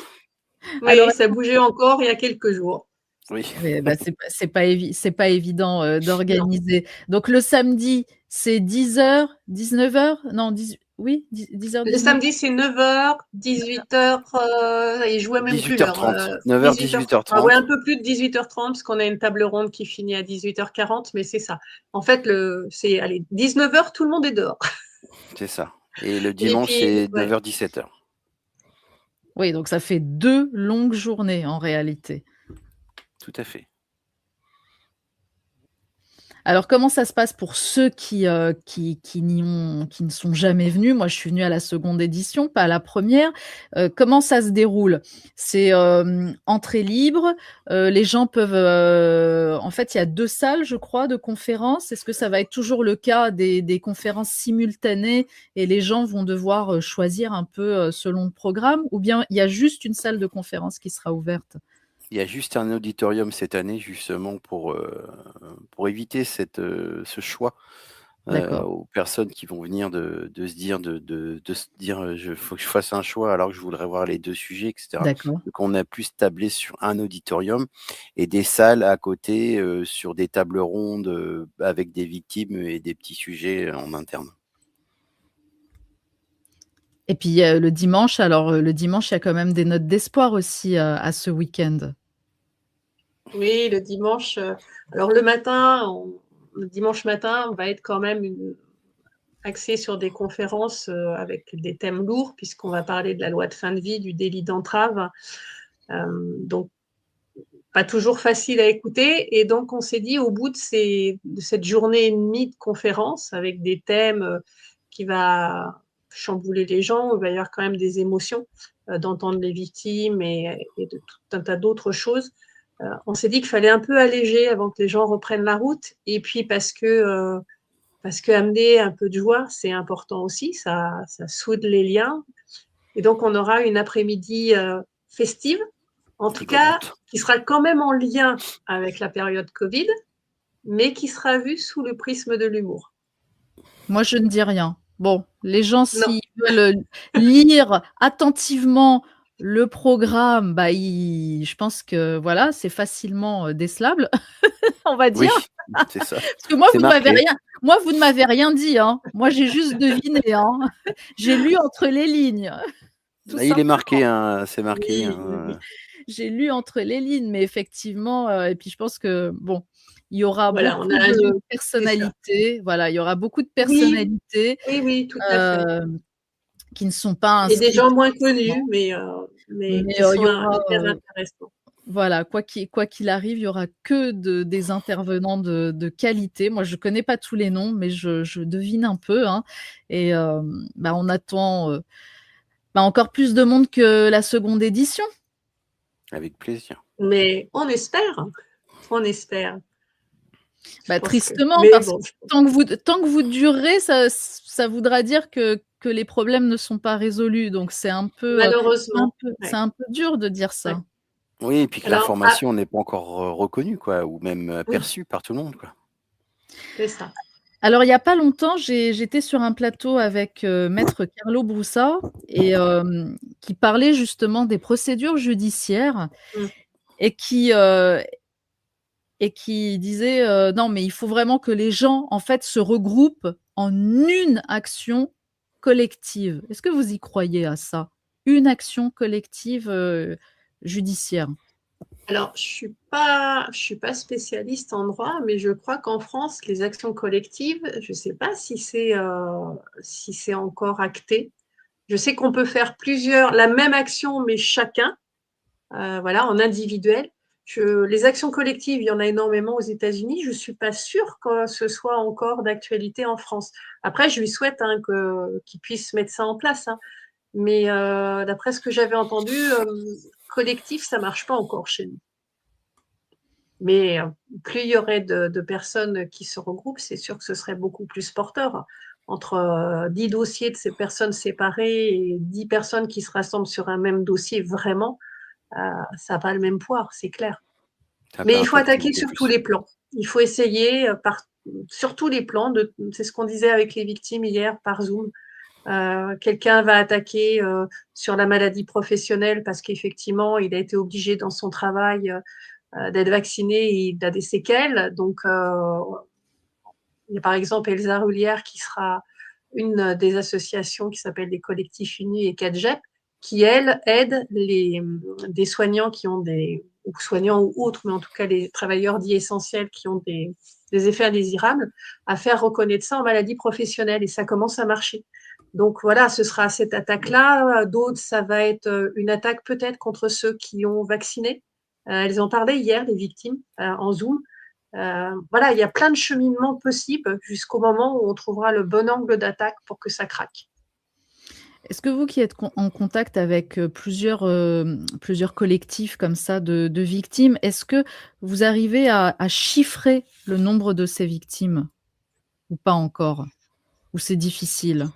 Alors oui, ça bougeait encore il y a quelques jours. Oui. oui, bah, c'est pas évident, Non. d'organiser. Donc le samedi, c'est 10h, 19h? Non, 18 oui, 10h, Le 19h? samedi, c'est 9h, 18h, et je vois même plus l'heure. 18h30, 9h, 18h30. Ah ouais, 18h30. un peu plus de 18h30, parce qu'on a une table ronde qui finit à 18h40, mais c'est ça. En fait, c'est, allez, 19h, tout le monde est dehors. C'est ça et le Et dimanche, puis, c'est ouais. 9h, 17h. Oui, donc ça fait 2 longues journées en réalité. Tout à fait. Alors comment ça se passe pour ceux qui ne sont jamais venus? Moi, je suis venue à la seconde édition, pas à la première. Comment ça se déroule? C'est, entrée libre, les gens peuvent, en fait, il y a 2 salles, je crois, de conférences. Est-ce que ça va être toujours le cas des conférences simultanées et les gens vont devoir, choisir un peu, selon le programme? Ou bien il y a juste une salle de conférence qui sera ouverte? Il y a juste un auditorium cette année justement pour éviter ce choix, D'accord. aux personnes qui vont venir de se dire, «Faut que je fasse un choix alors que je voudrais voir les 2 sujets» et cetera. D'accord. Donc on a plus tablé sur un auditorium et des salles à côté, sur des tables rondes, avec des victimes et des petits sujets, en interne. Et puis, le dimanche, alors, le dimanche, il y a quand même des notes d'espoir aussi, à ce week-end. Oui, le dimanche. Alors le matin, dimanche matin va être quand même axé sur des conférences avec des thèmes lourds, puisqu'on va parler de la loi de fin de vie, du délit d'entrave. Donc, pas toujours facile à écouter. Et donc, on s'est dit, au bout de cette journée et demie de conférences, avec des thèmes qui va chambouler les gens, où il va y avoir quand même des émotions, d'entendre les victimes et de tout un tas d'autres choses, on s'est dit qu'il fallait un peu alléger avant que les gens reprennent la route. Et puis, parce que amener un peu de joie, c'est important aussi, ça soude les liens. Et donc, on aura une après-midi festive, en tout cas, qui sera quand même en lien avec la période Covid, mais qui sera vue sous le prisme de l'humour. Moi, je ne dis rien. Bon, les gens, s'ils veulent lire attentivement le programme, bah, je pense que voilà, c'est facilement décelable, on va dire. Oui, c'est ça. Parce que moi, C'est vous ne marqué. m'avez rien dit. Hein. Moi, j'ai juste deviné. Hein. J'ai lu entre les lignes. Tout Il est marqué, simplement. hein, c'est marqué. Oui. J'ai lu entre les lignes, mais effectivement, et puis je pense que bon, il y aura Voilà, beaucoup on a de personnalités. Voilà, il y aura beaucoup de Oui, personnalités oui, tout à fait. qui ne sont pas Et des inscrites. gens moins connus, mais Mais qui il sont y aura, hyper intéressants. voilà, quoi qu'il arrive, il y aura que des intervenants de qualité. Moi, je connais pas tous les noms, mais je devine un peu, hein, et bah, on attend bah, encore plus de monde que la seconde édition. Avec plaisir. Mais on espère, on espère. Bah, tristement, Mais parce bon, que tant que vous durerez, ça voudra dire que les problèmes ne sont pas résolus. Donc c'est un peu, malheureusement. c'est un peu dur de dire ça. Oui, et puis que Alors, l'information n'est pas encore reconnue, quoi, ou même Oui. perçue par tout le monde, quoi. C'est ça. Alors, il y a pas longtemps, j'étais sur un plateau avec maître Carlo Broussa et qui parlait justement des procédures judiciaires Mmh. et qui disait non, mais il faut vraiment que les gens en fait se regroupent en une action collective. Est-ce que vous y croyez à ça? Une action collective judiciaire? Alors, je suis pas spécialiste en droit, mais je crois qu'en France, les actions collectives, je ne sais pas si c'est encore acté. Je sais qu'on peut faire la même action, mais chacun, voilà, en individuel. Les actions collectives, il y en a énormément aux États-Unis. Je ne suis pas sûre que ce soit encore d'actualité en France. Après, je lui souhaite hein, qu'il puisse mettre ça en place. Hein. Mais d'après ce que j'avais entendu, collectif, ça ne marche pas encore chez nous. Mais plus il y aurait de personnes qui se regroupent, c'est sûr que ce serait beaucoup plus porteur. Entre 10 dossiers de ces personnes séparées et 10 personnes qui se rassemblent sur un même dossier, vraiment, ça n'a pas le même poids, c'est clair. Mais il faut attaquer sur tous les plans. Il faut essayer sur tous les plans. C'est ce qu'on disait avec les victimes hier par Zoom. Quelqu'un va attaquer sur la maladie professionnelle parce qu'effectivement, il a été obligé dans son travail d'être vacciné et il a des séquelles. Donc, il y a par exemple Elsa Rullière qui sera une des associations qui s'appelle les Collectifs Unis et CADGEP, qui, elle, aide des soignants qui ont ou soignants ou autres, mais en tout cas les travailleurs dits essentiels qui ont des effets indésirables, à faire reconnaître ça en maladie professionnelle. Et ça commence à marcher. Donc voilà, ce sera cette attaque-là. D'autres, ça va être une attaque peut-être contre ceux qui ont vacciné. Elles en parlaient hier, les victimes, en Zoom. Voilà, il y a plein de cheminements possibles jusqu'au moment où on trouvera le bon angle d'attaque pour que ça craque. Est-ce que vous qui êtes en contact avec plusieurs collectifs comme ça de victimes, est-ce que vous arrivez à chiffrer le nombre de ces victimes ou pas encore? Ou c'est difficile?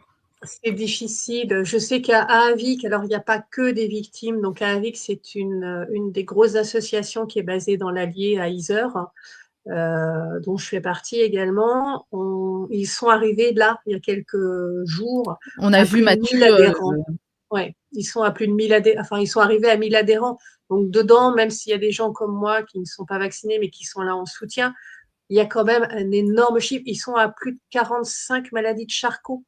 C'est difficile. Je sais qu'à AAVIC, alors il n'y a pas que des victimes. Donc AAVIC, c'est une des grosses associations qui est basée dans l'Allier à Yzeure, dont je fais partie également. Ils sont arrivés là, il y a quelques jours. On a vu Mathieu. Ouais, ils sont à plus de 1000 adhérents. Enfin, ils sont arrivés à 1000 adhérents. Donc dedans, même s'il y a des gens comme moi qui ne sont pas vaccinés, mais qui sont là en soutien, il y a quand même un énorme chiffre. Ils sont à plus de 45 maladies de Charcot.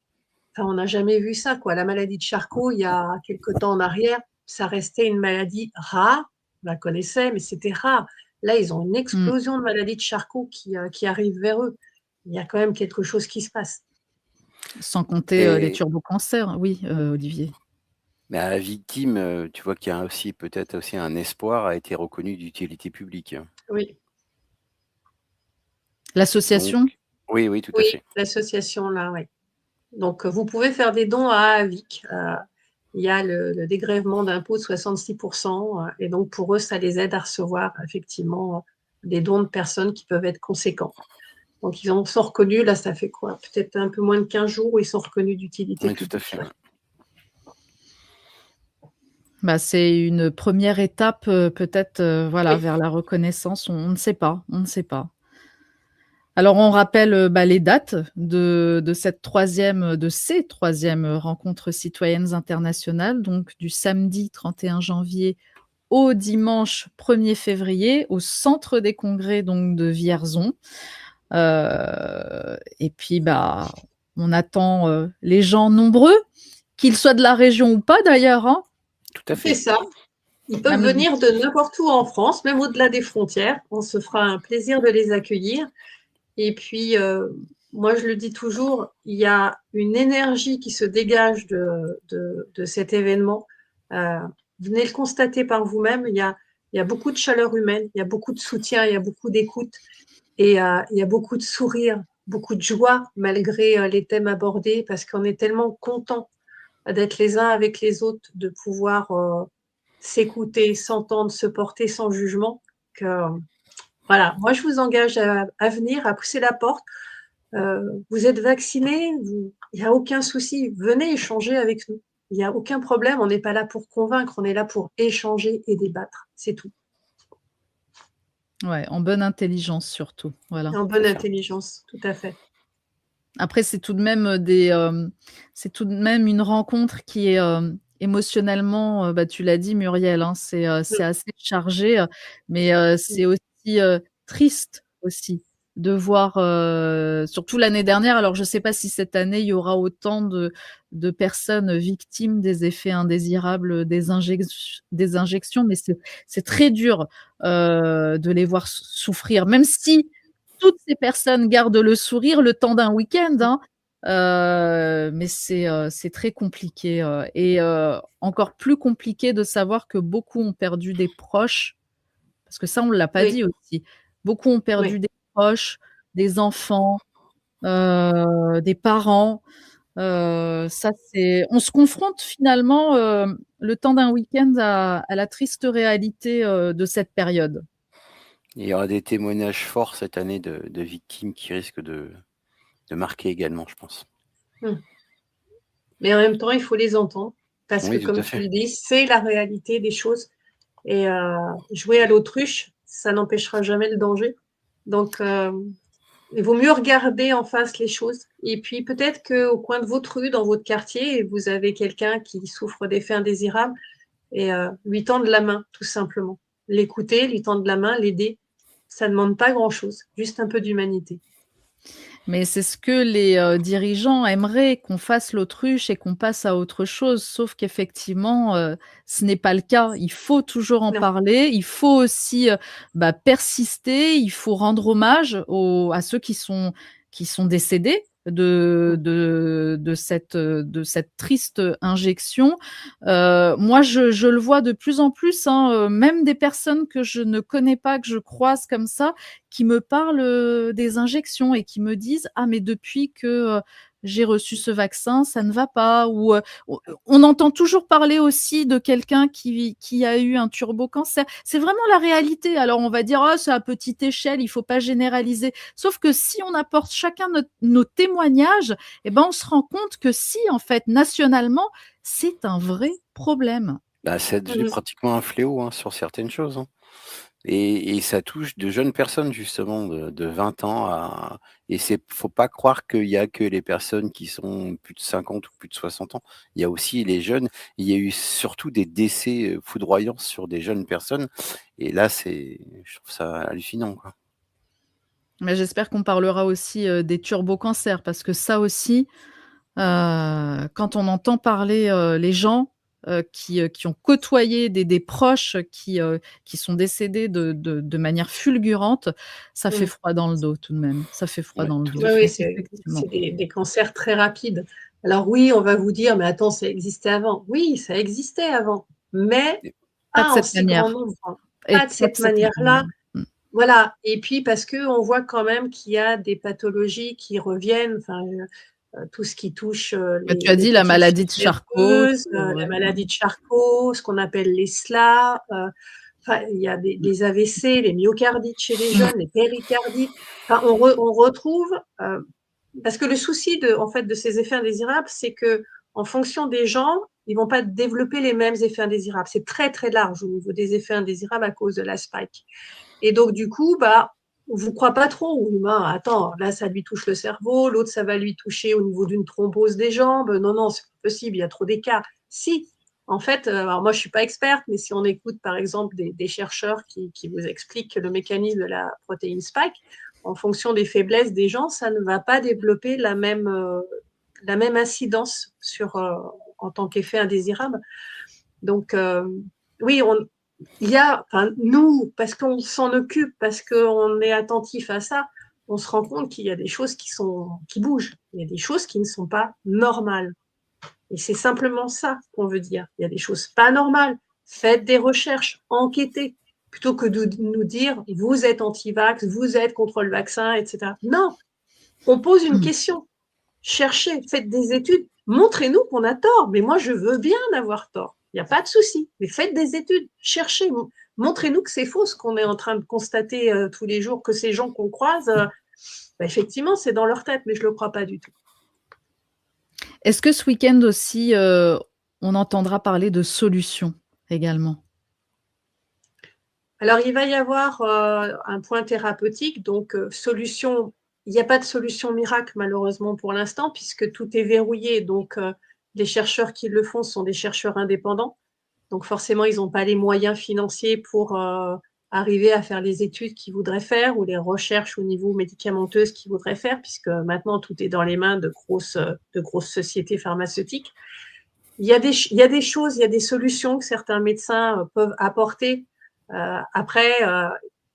Enfin, on n'a jamais vu ça, quoi. La maladie de Charcot, il y a quelques temps en arrière, ça restait une maladie rare. On la connaissait, mais c'était rare. Là, ils ont une explosion de maladies de Charcot qui arrive vers eux. il y a quand même quelque chose qui se passe. Sans compter les Et turbocancers, oui, Olivier. mais à la victime, tu vois qu'il y a aussi peut-être aussi un espoir a été reconnu d'utilité publique. Oui. L'association? Donc oui, oui, tout à Oui, fait. l'association là, oui. Donc vous pouvez faire des dons à AVIC. Il y a le dégrèvement d'impôt de 66%, et donc pour eux, ça les aide à recevoir effectivement des dons de personnes qui peuvent être conséquents. Donc ils en sont reconnus, là ça fait quoi? Peut-être un peu moins de 15 jours où ils sont reconnus d'utilité Oui, tout à publique. fait. Ouais. Bah, c'est une première étape, peut-être, voilà, Oui. vers la reconnaissance. On ne sait pas, on ne sait pas. Alors on rappelle, bah, les dates de ces troisièmes rencontres citoyennes internationales, donc du samedi 31 janvier au dimanche 1er février au centre des congrès donc de Vierzon. Et puis, bah, on attend, les gens nombreux, qu'ils soient de la région ou pas d'ailleurs, hein. Tout à C'est fait. ça. Ils Ah peuvent mais venir de n'importe où en France, même au-delà des frontières. On se fera un plaisir de les accueillir. Et puis, moi, je le dis toujours, il y a une énergie qui se dégage de cet événement. Venez le constater par vous-même. Il y a beaucoup de chaleur humaine, il y a beaucoup de soutien, il y a beaucoup d'écoute et il y a beaucoup de sourires, beaucoup de joie malgré les thèmes abordés parce qu'on est tellement contents d'être les uns avec les autres, de pouvoir s'écouter, s'entendre, se porter sans jugement. Que, voilà, moi je vous engage à venir, à pousser la porte. Vous êtes vaccinés, il n'y a aucun souci, venez échanger avec nous. Il n'y a aucun problème, on n'est pas là pour convaincre, on est là pour échanger et débattre, c'est tout. ouais, en bonne intelligence surtout, voilà. En bonne intelligence, tout à fait. Après, c'est tout de même c'est tout de même une rencontre qui est émotionnellement, bah, tu l'as dit Muriel, hein, c'est assez chargé, mais c'est aussi triste aussi de voir, surtout l'année dernière. Alors, je ne sais pas si cette année il y aura autant de personnes victimes des effets indésirables des injections, mais c'est très dur de les voir souffrir, même si toutes ces personnes gardent le sourire le temps d'un week-end, hein, mais c'est très compliqué, et encore plus compliqué de savoir que beaucoup ont perdu des proches, parce que ça, on ne l'a pas dit aussi. Beaucoup ont perdu des proches, des enfants, des parents. Ça, on se confronte finalement, le temps d'un week-end à la triste réalité, de cette période. Il y aura des témoignages forts cette année de victimes qui risquent de marquer également, je pense. Mais en même temps, il faut les entendre parce Oui, que, tout comme à tu fait. le dis, c'est la réalité des choses. Et jouer à l'autruche, ça n'empêchera jamais le danger. Donc, il vaut mieux regarder en face les choses. Et puis, peut-être qu'au coin de votre rue, dans votre quartier, vous avez quelqu'un qui souffre d'effets indésirables et lui tendre la main, tout simplement. L'écouter, lui tendre la main, l'aider. Ça ne demande pas grand-chose, juste un peu d'humanité. Mais c'est ce que les dirigeants aimeraient, qu'on fasse l'autruche et qu'on passe à autre chose. Sauf qu'effectivement, ce n'est pas le cas. Il faut toujours en parler. Il faut aussi bah, persister. Il faut rendre hommage à ceux qui sont décédés de cette triste injection. Moi, je le vois de plus en plus, hein, même des personnes que je ne connais pas, que je croise comme ça, qui me parlent des injections et qui me disent « Ah, mais depuis que j'ai reçu ce vaccin, ça ne va pas ». Ou on entend toujours parler aussi de quelqu'un qui a eu un turbocancer. C'est vraiment la réalité. Alors, on va dire « Ah, c'est à petite échelle, il ne faut pas généraliser ». Sauf que si on apporte chacun nos témoignages, eh ben, on se rend compte que si, en fait, nationalement, c'est un vrai problème. Bah, c'est devenu pratiquement un fléau, hein, sur certaines choses, hein. Et ça touche de jeunes personnes justement de 20 ans à et faut pas croire qu'il y a que les personnes qui sont plus de 50 ou plus de 60 ans. Il y a aussi les jeunes. Il y a eu surtout des décès, foudroyants sur des jeunes personnes et là, je trouve ça hallucinant, quoi. Mais j'espère qu'on parlera aussi des turbocancers parce que ça aussi, quand on entend parler les gens, qui ont côtoyé des proches qui sont décédés de manière fulgurante, ça fait froid dans le dos tout de même. Ça fait froid dans le dos. Oui, Effectivement. c'est des cancers très rapides. Alors oui, on va vous dire, mais attends, ça existait avant. Oui, ça existait avant, mais Pas de pas en cette si manière. grand nombre, hein. Et Pas de cette manière-là. Voilà. Et puis parce qu'on voit quand même qu'il y a des pathologies qui reviennent, enfin, tout ce qui touche Tu as dit la maladie de Charcot. la maladie de Charcot, ce qu'on appelle les SLA, enfin, il y a des AVC, les myocardites chez les jeunes, les péricardites. Enfin, on retrouve, parce que le souci en fait, de ces effets indésirables, c'est que en fonction des gens, ils vont pas développer les mêmes effets indésirables. C'est très très large au niveau des effets indésirables à cause de la spike. Et donc du coup, on vous croit pas trop aux humains. Attends, là ça lui touche le cerveau, l'autre ça va lui toucher au niveau d'une thrombose des jambes. Non, c'est pas possible, il y a trop d'écart. Si, en fait, alors moi je suis pas experte, mais si on écoute par exemple des chercheurs qui vous expliquent le mécanisme de la protéine spike, en fonction des faiblesses des gens, ça ne va pas développer la même incidence en tant qu'effet indésirable. Donc oui, nous, parce qu'on s'en occupe, parce qu'on est attentif à ça, on se rend compte qu'il y a des choses qui bougent. Il y a des choses qui ne sont pas normales. Et c'est simplement ça qu'on veut dire. Il y a des choses pas normales. Faites des recherches, enquêtez, plutôt que de nous dire vous êtes anti-vax, vous êtes contre le vaccin, etc. Non, on pose une question. Cherchez, faites des études, montrez-nous qu'on a tort. Mais moi, je veux bien avoir tort. Il n'y a pas de souci. Mais faites des études, cherchez, montrez-nous que c'est faux ce qu'on est en train de constater tous les jours, que ces gens qu'on croise, effectivement, c'est dans leur tête, mais je ne le crois pas du tout. Est-ce que ce week-end aussi, on entendra parler de solutions également? Alors, il va y avoir un point thérapeutique, donc solution. Il n'y a pas de solution miracle, malheureusement, pour l'instant, puisque tout est verrouillé. Donc, les chercheurs qui le font sont des chercheurs indépendants. Donc, forcément, ils n'ont pas les moyens financiers pour arriver à faire les études qu'ils voudraient faire ou les recherches au niveau médicamenteuses qu'ils voudraient faire, puisque maintenant, tout est dans les mains de grosses sociétés pharmaceutiques. Il y a des choses, il y a des solutions que certains médecins peuvent apporter. Après,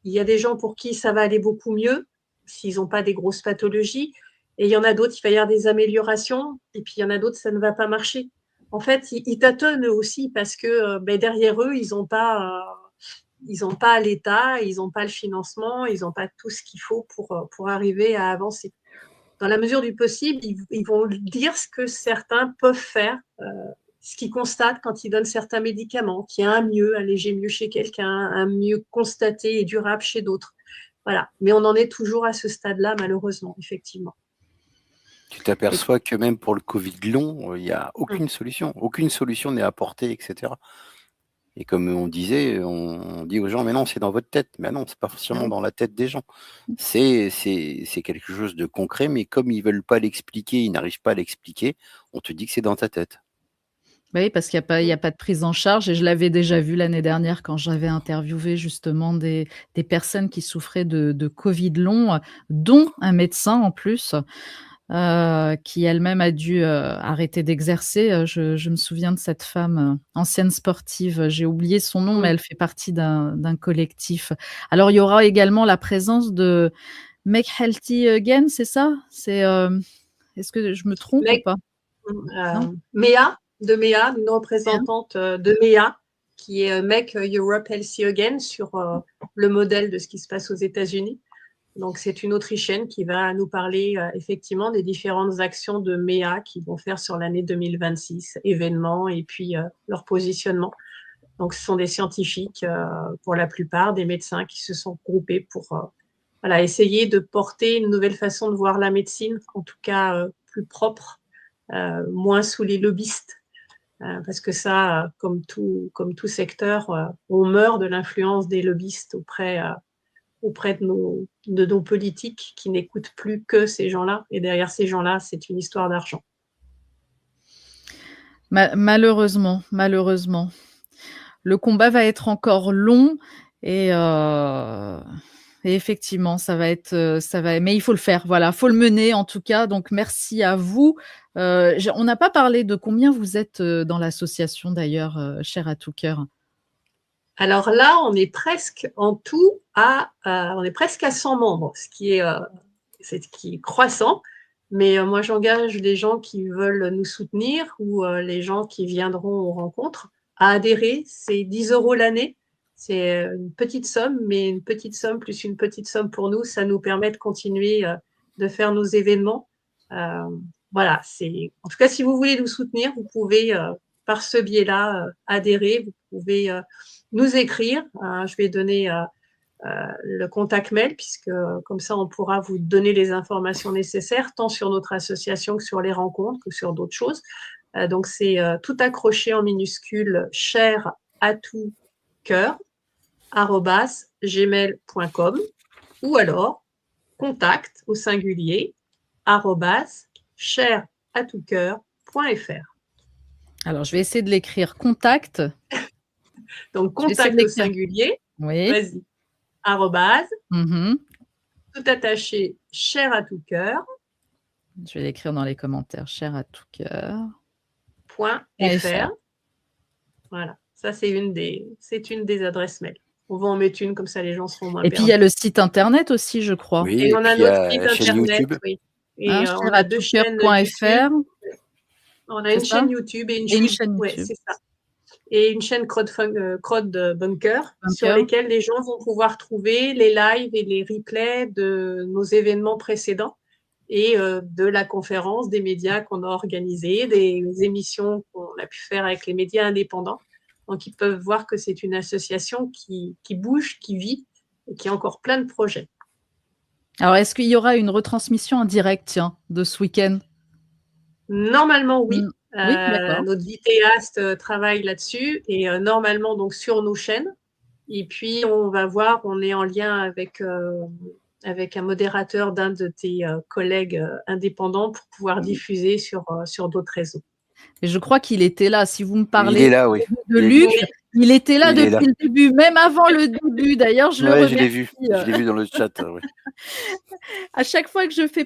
il y a des gens pour qui ça va aller beaucoup mieux s'ils n'ont pas des grosses pathologies. Et il y en a d'autres, il va y avoir des améliorations. Et puis, il y en a d'autres, ça ne va pas marcher. En fait, ils tâtonnent aussi parce que derrière eux, ils n'ont pas l'État, ils n'ont pas le financement, ils n'ont pas tout ce qu'il faut pour arriver à avancer. Dans la mesure du possible, ils vont dire ce que certains peuvent faire, ce qu'ils constatent quand ils donnent certains médicaments, qu'il y a un léger mieux chez quelqu'un, un mieux constaté et durable chez d'autres. Voilà. Mais on en est toujours à ce stade-là, malheureusement, effectivement. Tu t'aperçois que même pour le Covid long, il n'y a aucune solution. Aucune solution n'est apportée, etc. Et comme on disait, on dit aux gens, mais non, c'est dans votre tête. Mais non, c'est pas forcément dans la tête des gens. C'est quelque chose de concret, mais comme ils veulent pas l'expliquer, ils n'arrivent pas à l'expliquer, on te dit que c'est dans ta tête. Oui, parce qu'il n'y a pas de prise en charge. Et je l'avais déjà vu l'année dernière quand j'avais interviewé justement des personnes qui souffraient de Covid long, dont un médecin en plus, qui elle-même a dû arrêter d'exercer. Je me souviens de cette femme, ancienne sportive, j'ai oublié son nom, mais elle fait partie d'un collectif. Alors, il y aura également la présence de Make Healthy Again, c'est ça? Est-ce que je me trompe ou pas? MEA, une représentante de MEA, qui est Make Europe Healthy Again, sur le modèle de ce qui se passe aux États-Unis. Donc, c'est une Autrichienne qui va nous parler effectivement des différentes actions de MEA qu'ils vont faire sur l'année 2026, événements et puis leur positionnement. Donc, ce sont des scientifiques, pour la plupart, des médecins qui se sont groupés pour essayer de porter une nouvelle façon de voir la médecine, en tout cas plus propre, moins sous les lobbyistes. Parce que ça, comme tout secteur, on meurt de l'influence des lobbyistes auprès de nos politiques qui n'écoutent plus que ces gens-là. Et derrière ces gens-là, c'est une histoire d'argent. Malheureusement. Le combat va être encore long et Et effectivement, mais il faut le faire, voilà, faut le mener en tout cas. Donc merci à vous. On n'a pas parlé de combien vous êtes dans l'association d'ailleurs, Chair à tout cœur. Alors là, on est presque en tout on est presque à 100 membres, ce qui est croissant. Mais moi, j'engage les gens qui veulent nous soutenir ou les gens qui viendront aux rencontres à adhérer. C'est 10 € l'année. C'est une petite somme, mais une petite somme plus une petite somme pour nous, ça nous permet de continuer de faire nos événements. Voilà, en tout cas, si vous voulez nous soutenir, vous pouvez, par ce biais-là, adhérer. Vous pouvez nous écrire. Je vais donner le contact mail, puisque comme ça, on pourra vous donner les informations nécessaires, tant sur notre association que sur les rencontres, que sur d'autres choses. Donc, c'est tout accroché en minuscules, chair à tout cœur, @gmail.com, ou alors contact au singulier, @chair-à-tout-cœur.fr. Alors, je vais essayer de l'écrire contact. Donc, contact au singulier. Oui. Vas-y. Tout attaché, chair à tout cœur. Je vais l'écrire dans les commentaires, chair à tout cœur. .fr. Voilà. Ça, c'est une des adresses mail. On va en mettre une, comme ça les gens seront moins Et perdus. puis, il y a le site internet aussi, je crois. Oui, Et on a notre site internet, YouTube. oui. Et on a 2 chaînes chair-à-tout-cœur.fr. On a une chaîne YouTube et une chaîne YouTube. c'est ça. Et une chaîne Crowd Bunker, sur lesquelles les gens vont pouvoir trouver les lives et les replays de nos événements précédents et de la conférence, des médias qu'on a organisés, des émissions qu'on a pu faire avec les médias indépendants. Donc, ils peuvent voir que c'est une association qui bouge, qui vit et qui a encore plein de projets. Alors, est-ce qu'il y aura une retransmission en direct, de ce week-end? Normalement, oui. Oui, d'accord. Notre vidéaste travaille là-dessus et normalement donc sur nos chaînes. Et puis on va voir, on est en lien avec un modérateur d'un de tes collègues indépendants pour pouvoir diffuser sur d'autres réseaux. Et je crois qu'il était là. Si vous me parlez Il est là, oui. de Luc, il était là Il est depuis le début, même avant le début. D'ailleurs, je le remercie. Je l'ai vu. Je l'ai vu dans le chat. Ouais. À chaque fois que je fais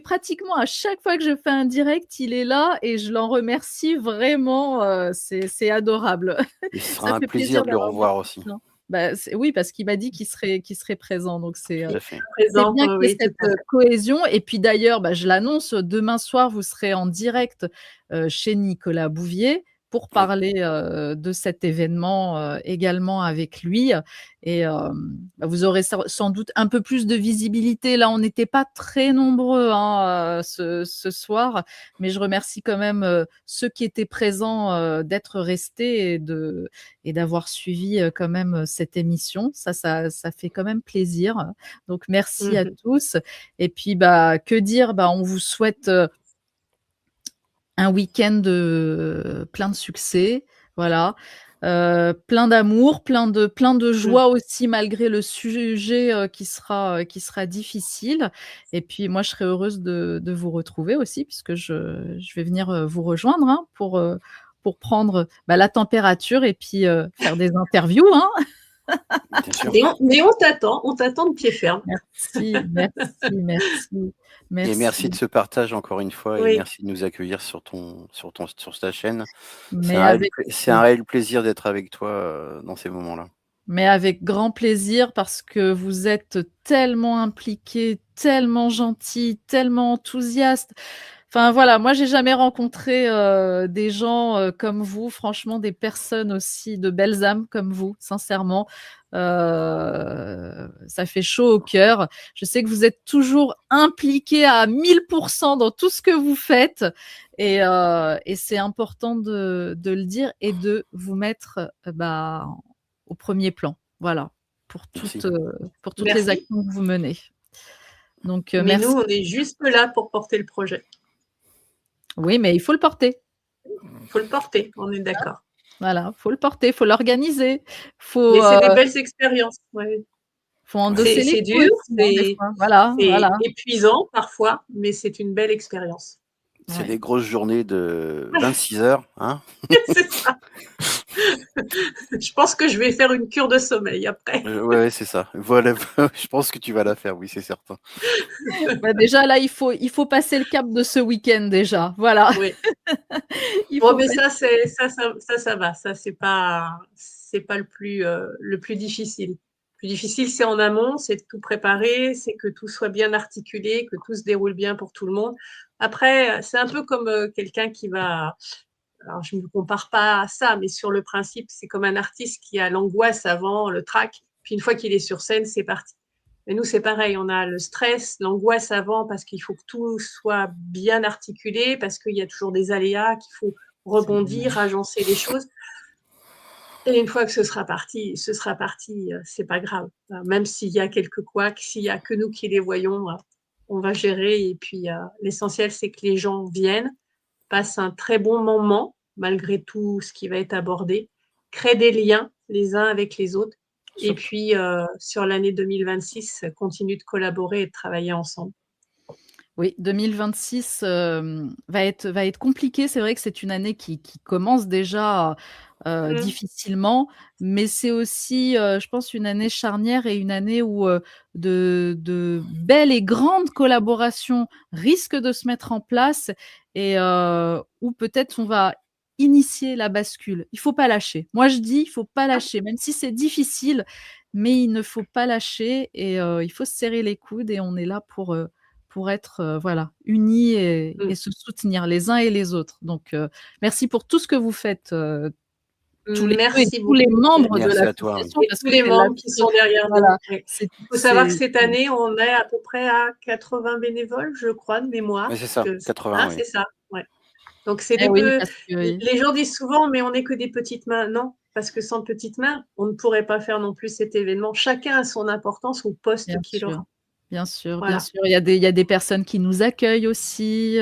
un direct, il est là et je l'en remercie vraiment. C'est adorable. Il sera un plaisir de le revoir aussi. Oui, parce qu'il m'a dit qu'il serait présent. Donc, c'est bien Présent, qu'il y ait oui, cette cohésion. Et puis d'ailleurs, je l'annonce, demain soir, vous serez en direct chez Nicolas Bouvier pour parler de cet événement également avec lui. Et vous aurez sans doute un peu plus de visibilité. Là, on n'était pas très nombreux ce soir, mais je remercie quand même ceux qui étaient présents d'être restés et d'avoir suivi quand même cette émission. Ça fait quand même plaisir. Donc, merci à tous. Et puis, que dire, on vous souhaite un week-end plein de succès, voilà, plein d'amour, plein de joie aussi malgré le sujet qui sera difficile. Et puis moi, je serais heureuse de vous retrouver aussi puisque je vais venir vous rejoindre pour prendre la température et puis faire des interviews. Mais on t'attend de pied ferme. Merci. Et merci de ce partage encore une fois et merci de nous accueillir sur ta chaîne. C'est un réel plaisir d'être avec toi dans ces moments-là. Mais avec grand plaisir parce que vous êtes tellement impliqués, tellement gentils, tellement enthousiastes. Enfin voilà, moi j'ai jamais rencontré des gens comme vous, franchement des personnes aussi de belles âmes comme vous, sincèrement. Ça fait chaud au cœur. Je sais que vous êtes toujours impliqués à 1000% dans tout ce que vous faites et c'est important de le dire et de vous mettre au premier plan. Voilà, pour toutes les actions que vous menez. Donc, mais merci. Nous, on est juste là pour porter le projet. Oui, mais il faut le porter. Il faut le porter, on est d'accord. Voilà, il faut le porter, il faut l'organiser. Mais c'est des belles expériences. Ouais. Faut endosser c'est les dur, c'est épuisant parfois, mais c'est une belle expérience. C'est Ouais. des grosses journées de 26 heures, hein? C'est ça. Je pense que je vais faire une cure de sommeil après. Ouais, c'est ça. Voilà, je pense que tu vas la faire, oui, c'est certain. Bah, déjà là, il faut passer le cap de ce week-end déjà, voilà. Oui. Il Bon, faut mais passer ça, ça va. Ça, c'est pas le plus difficile. Le plus difficile, c'est en amont, c'est de tout préparer, c'est que tout soit bien articulé, que tout se déroule bien pour tout le monde. Après, c'est un peu comme quelqu'un qui va. Alors, je ne me compare pas à ça, mais sur le principe, c'est comme un artiste qui a l'angoisse avant, le trac, puis une fois qu'il est sur scène, c'est parti. Mais nous, c'est pareil, on a le stress, l'angoisse avant, parce qu'il faut que tout soit bien articulé, parce qu'il y a toujours des aléas, qu'il faut rebondir, agencer les choses. Et une fois que ce sera parti, c'est pas grave. Même s'il y a quelques couacs, s'il y a que nous qui les voyons, on va gérer. Et puis, l'essentiel, c'est que les gens viennent, passent un très bon moment, malgré tout ce qui va être abordé, créent des liens les uns avec les autres. Et puis, sur l'année 2026, continue de collaborer et de travailler ensemble. Oui, 2026 va être compliqué. C'est vrai que c'est une année qui commence déjà difficilement, mais c'est aussi, je pense, une année charnière et une année où de belles et grandes collaborations risquent de se mettre en place et où peut-être on va initier la bascule. Il faut pas lâcher. Moi, je dis, il faut pas lâcher, même si c'est difficile, mais il ne faut pas lâcher et il faut se serrer les coudes et on est là pour être voilà, unis et se soutenir les uns et les autres. Donc, merci pour tout ce que vous faites, tous les 2 et Merci tous les beaucoup. membres de Merci à toi. l'association Et parce tous que les c'est membres qui sont derrière nous. voilà, Oui. c'est Il faut savoir que c'est cette année, on est à peu près à 80 bénévoles, je crois, de mémoire. Ouais, c'est ça, 80, oui. C'est ça, ouais. Donc, c'est eh des oui, peu. parce que oui. Les gens disent souvent, mais on n'est que des petites mains. Non, parce que sans petites mains, on ne pourrait pas faire non plus cet événement. Chacun a son importance au poste Bien qu'il sûr. aura. Bien sûr, Voilà. bien sûr. Il y a des personnes qui nous accueillent aussi,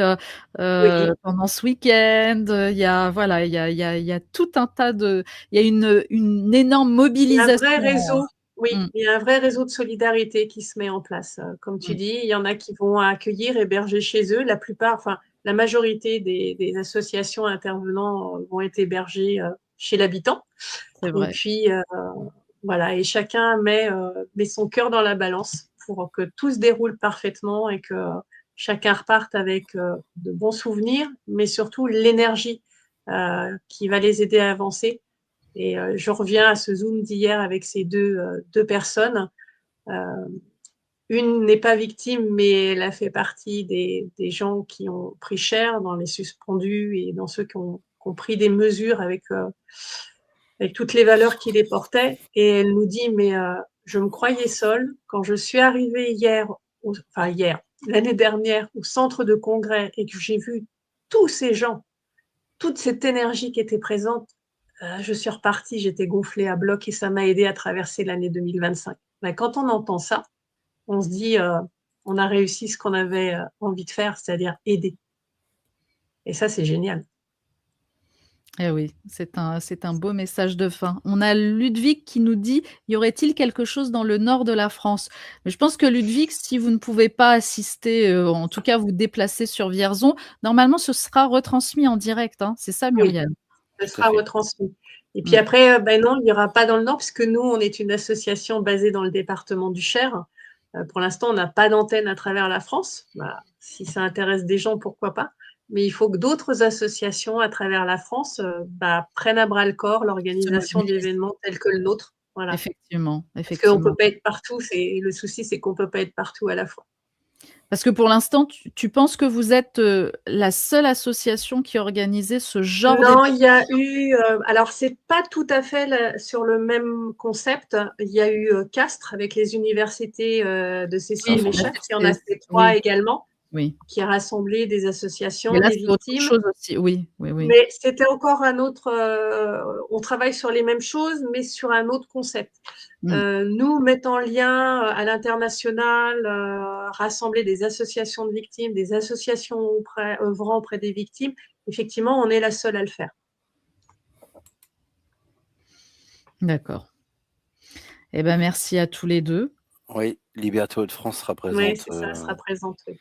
Oui. pendant ce week-end. Il y a voilà, il y a tout un tas de il y a une énorme Il y a un mobilisation. vrai réseau, oui, Mmh. il y a un vrai réseau de solidarité qui se met en place. Comme tu dis, il y en a qui vont accueillir, héberger chez eux. La plupart, enfin, la majorité des associations intervenants vont être hébergées chez l'habitant. C'est Et vrai. puis, voilà, et chacun met son cœur dans la balance pour que tout se déroule parfaitement et que chacun reparte avec de bons souvenirs, mais surtout l'énergie qui va les aider à avancer. Et je reviens à ce Zoom d'hier avec ces deux personnes. Une n'est pas victime, mais elle a fait partie des gens qui ont pris cher dans les suspendus et dans ceux qui ont pris des mesures avec toutes les valeurs qui les portaient. Et elle nous dit, mais je me croyais seule. Quand je suis arrivée l'année dernière, au centre de congrès et que j'ai vu tous ces gens, toute cette énergie qui était présente, je suis repartie, j'étais gonflée à bloc et ça m'a aidé à traverser l'année 2025. Ben, quand on entend ça, on se dit, on a réussi ce qu'on avait envie de faire, c'est-à-dire aider. Et ça, c'est génial. Eh oui, c'est un beau message de fin. On a Ludwig qui nous dit: «Y aurait-il quelque chose dans le nord de la France?» Mais je pense que Ludwig, si vous ne pouvez pas assister, en tout cas vous déplacer sur Vierzon, normalement ce sera retransmis en direct, hein? C'est ça, Oui, Muriel? ça Tout à sera fait. retransmis. Et puis après, ben non, il n'y aura pas dans le Nord, puisque nous, on est une association basée dans le département du Cher. Pour l'instant, on n'a pas d'antenne à travers la France. Bah, si ça intéresse des gens, pourquoi pas. Mais il faut que d'autres associations à travers la France prennent à bras le corps l'organisation d'événements tels que le nôtre. Voilà. Effectivement, Parce qu'on ne effectivement. peut pas être partout. Le souci, c'est qu'on ne peut pas être partout à la fois. Parce que pour l'instant, tu penses que vous êtes, la seule association qui organisait ce genre Non, d'événement? il y a eu, alors c'est pas tout à fait sur le même concept. Il y a eu Castres avec les universités de Cécile Méchac, qui en a fait 3 également, Oui. qui a rassemblé des Mais associations, là, des c'est autre victimes. chose aussi. Oui, oui, oui. Mais c'était encore un autre. On travaille sur les mêmes choses, mais sur un autre concept. Nous, mettre en lien à l'international, rassembler des associations de victimes, des associations œuvrant auprès des victimes, effectivement, on est la seule à le faire. D'accord. Eh ben, merci à tous les 2. Oui, Liberté Hauts-de-France sera présente. Oui, c'est ça, elle sera présente. Oui.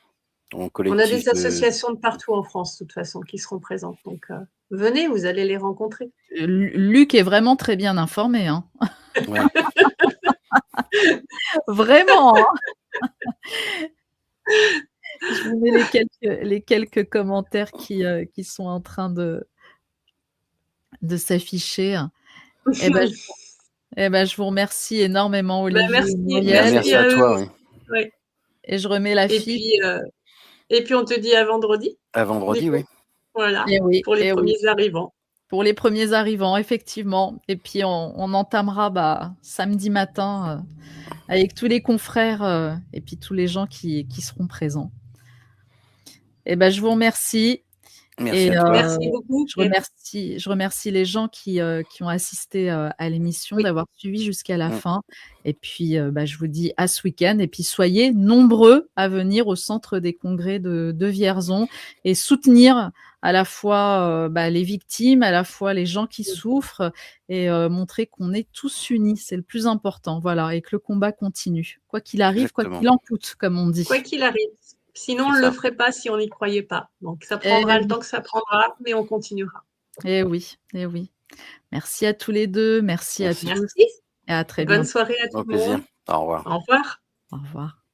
ton On a des collectif de... associations de partout en France, de toute façon, qui seront présentes. Donc, venez, vous allez les rencontrer. Luc est vraiment très bien informé. Hein. Ouais. Vraiment. Hein. Je vous mets les quelques commentaires qui sont en train de s'afficher. Je vous remercie énormément, Olivier. Merci à à toi. eux. Oui. Et je remets la fiche. Et puis, on te dit à vendredi. À vendredi, oui. Voilà, oui, pour les premiers arrivants. Pour les premiers arrivants, effectivement. Et puis, on entamera samedi matin avec tous les confrères et puis tous les gens qui seront présents. Je vous remercie. Merci à toi. Merci beaucoup. Je remercie les gens qui ont assisté à l'émission, d'avoir suivi jusqu'à la fin. Et puis, je vous dis à ce week-end. Et puis, soyez nombreux à venir au centre des congrès de Vierzon et soutenir à la fois les victimes, à la fois les gens qui souffrent et montrer qu'on est tous unis. C'est le plus important. Voilà. Et que le combat continue. Quoi qu'il arrive, Exactement. quoi qu'il en coûte, comme on dit. Quoi qu'il arrive. Sinon, on ne le ferait pas si on n'y croyait pas. Donc, ça prendra le temps que ça prendra, mais on continuera. Eh oui. Merci à tous les deux. Merci à tous. Merci. Et à très bientôt. Bonne soirée à tous. Au plaisir. Au revoir. Au revoir. Au revoir.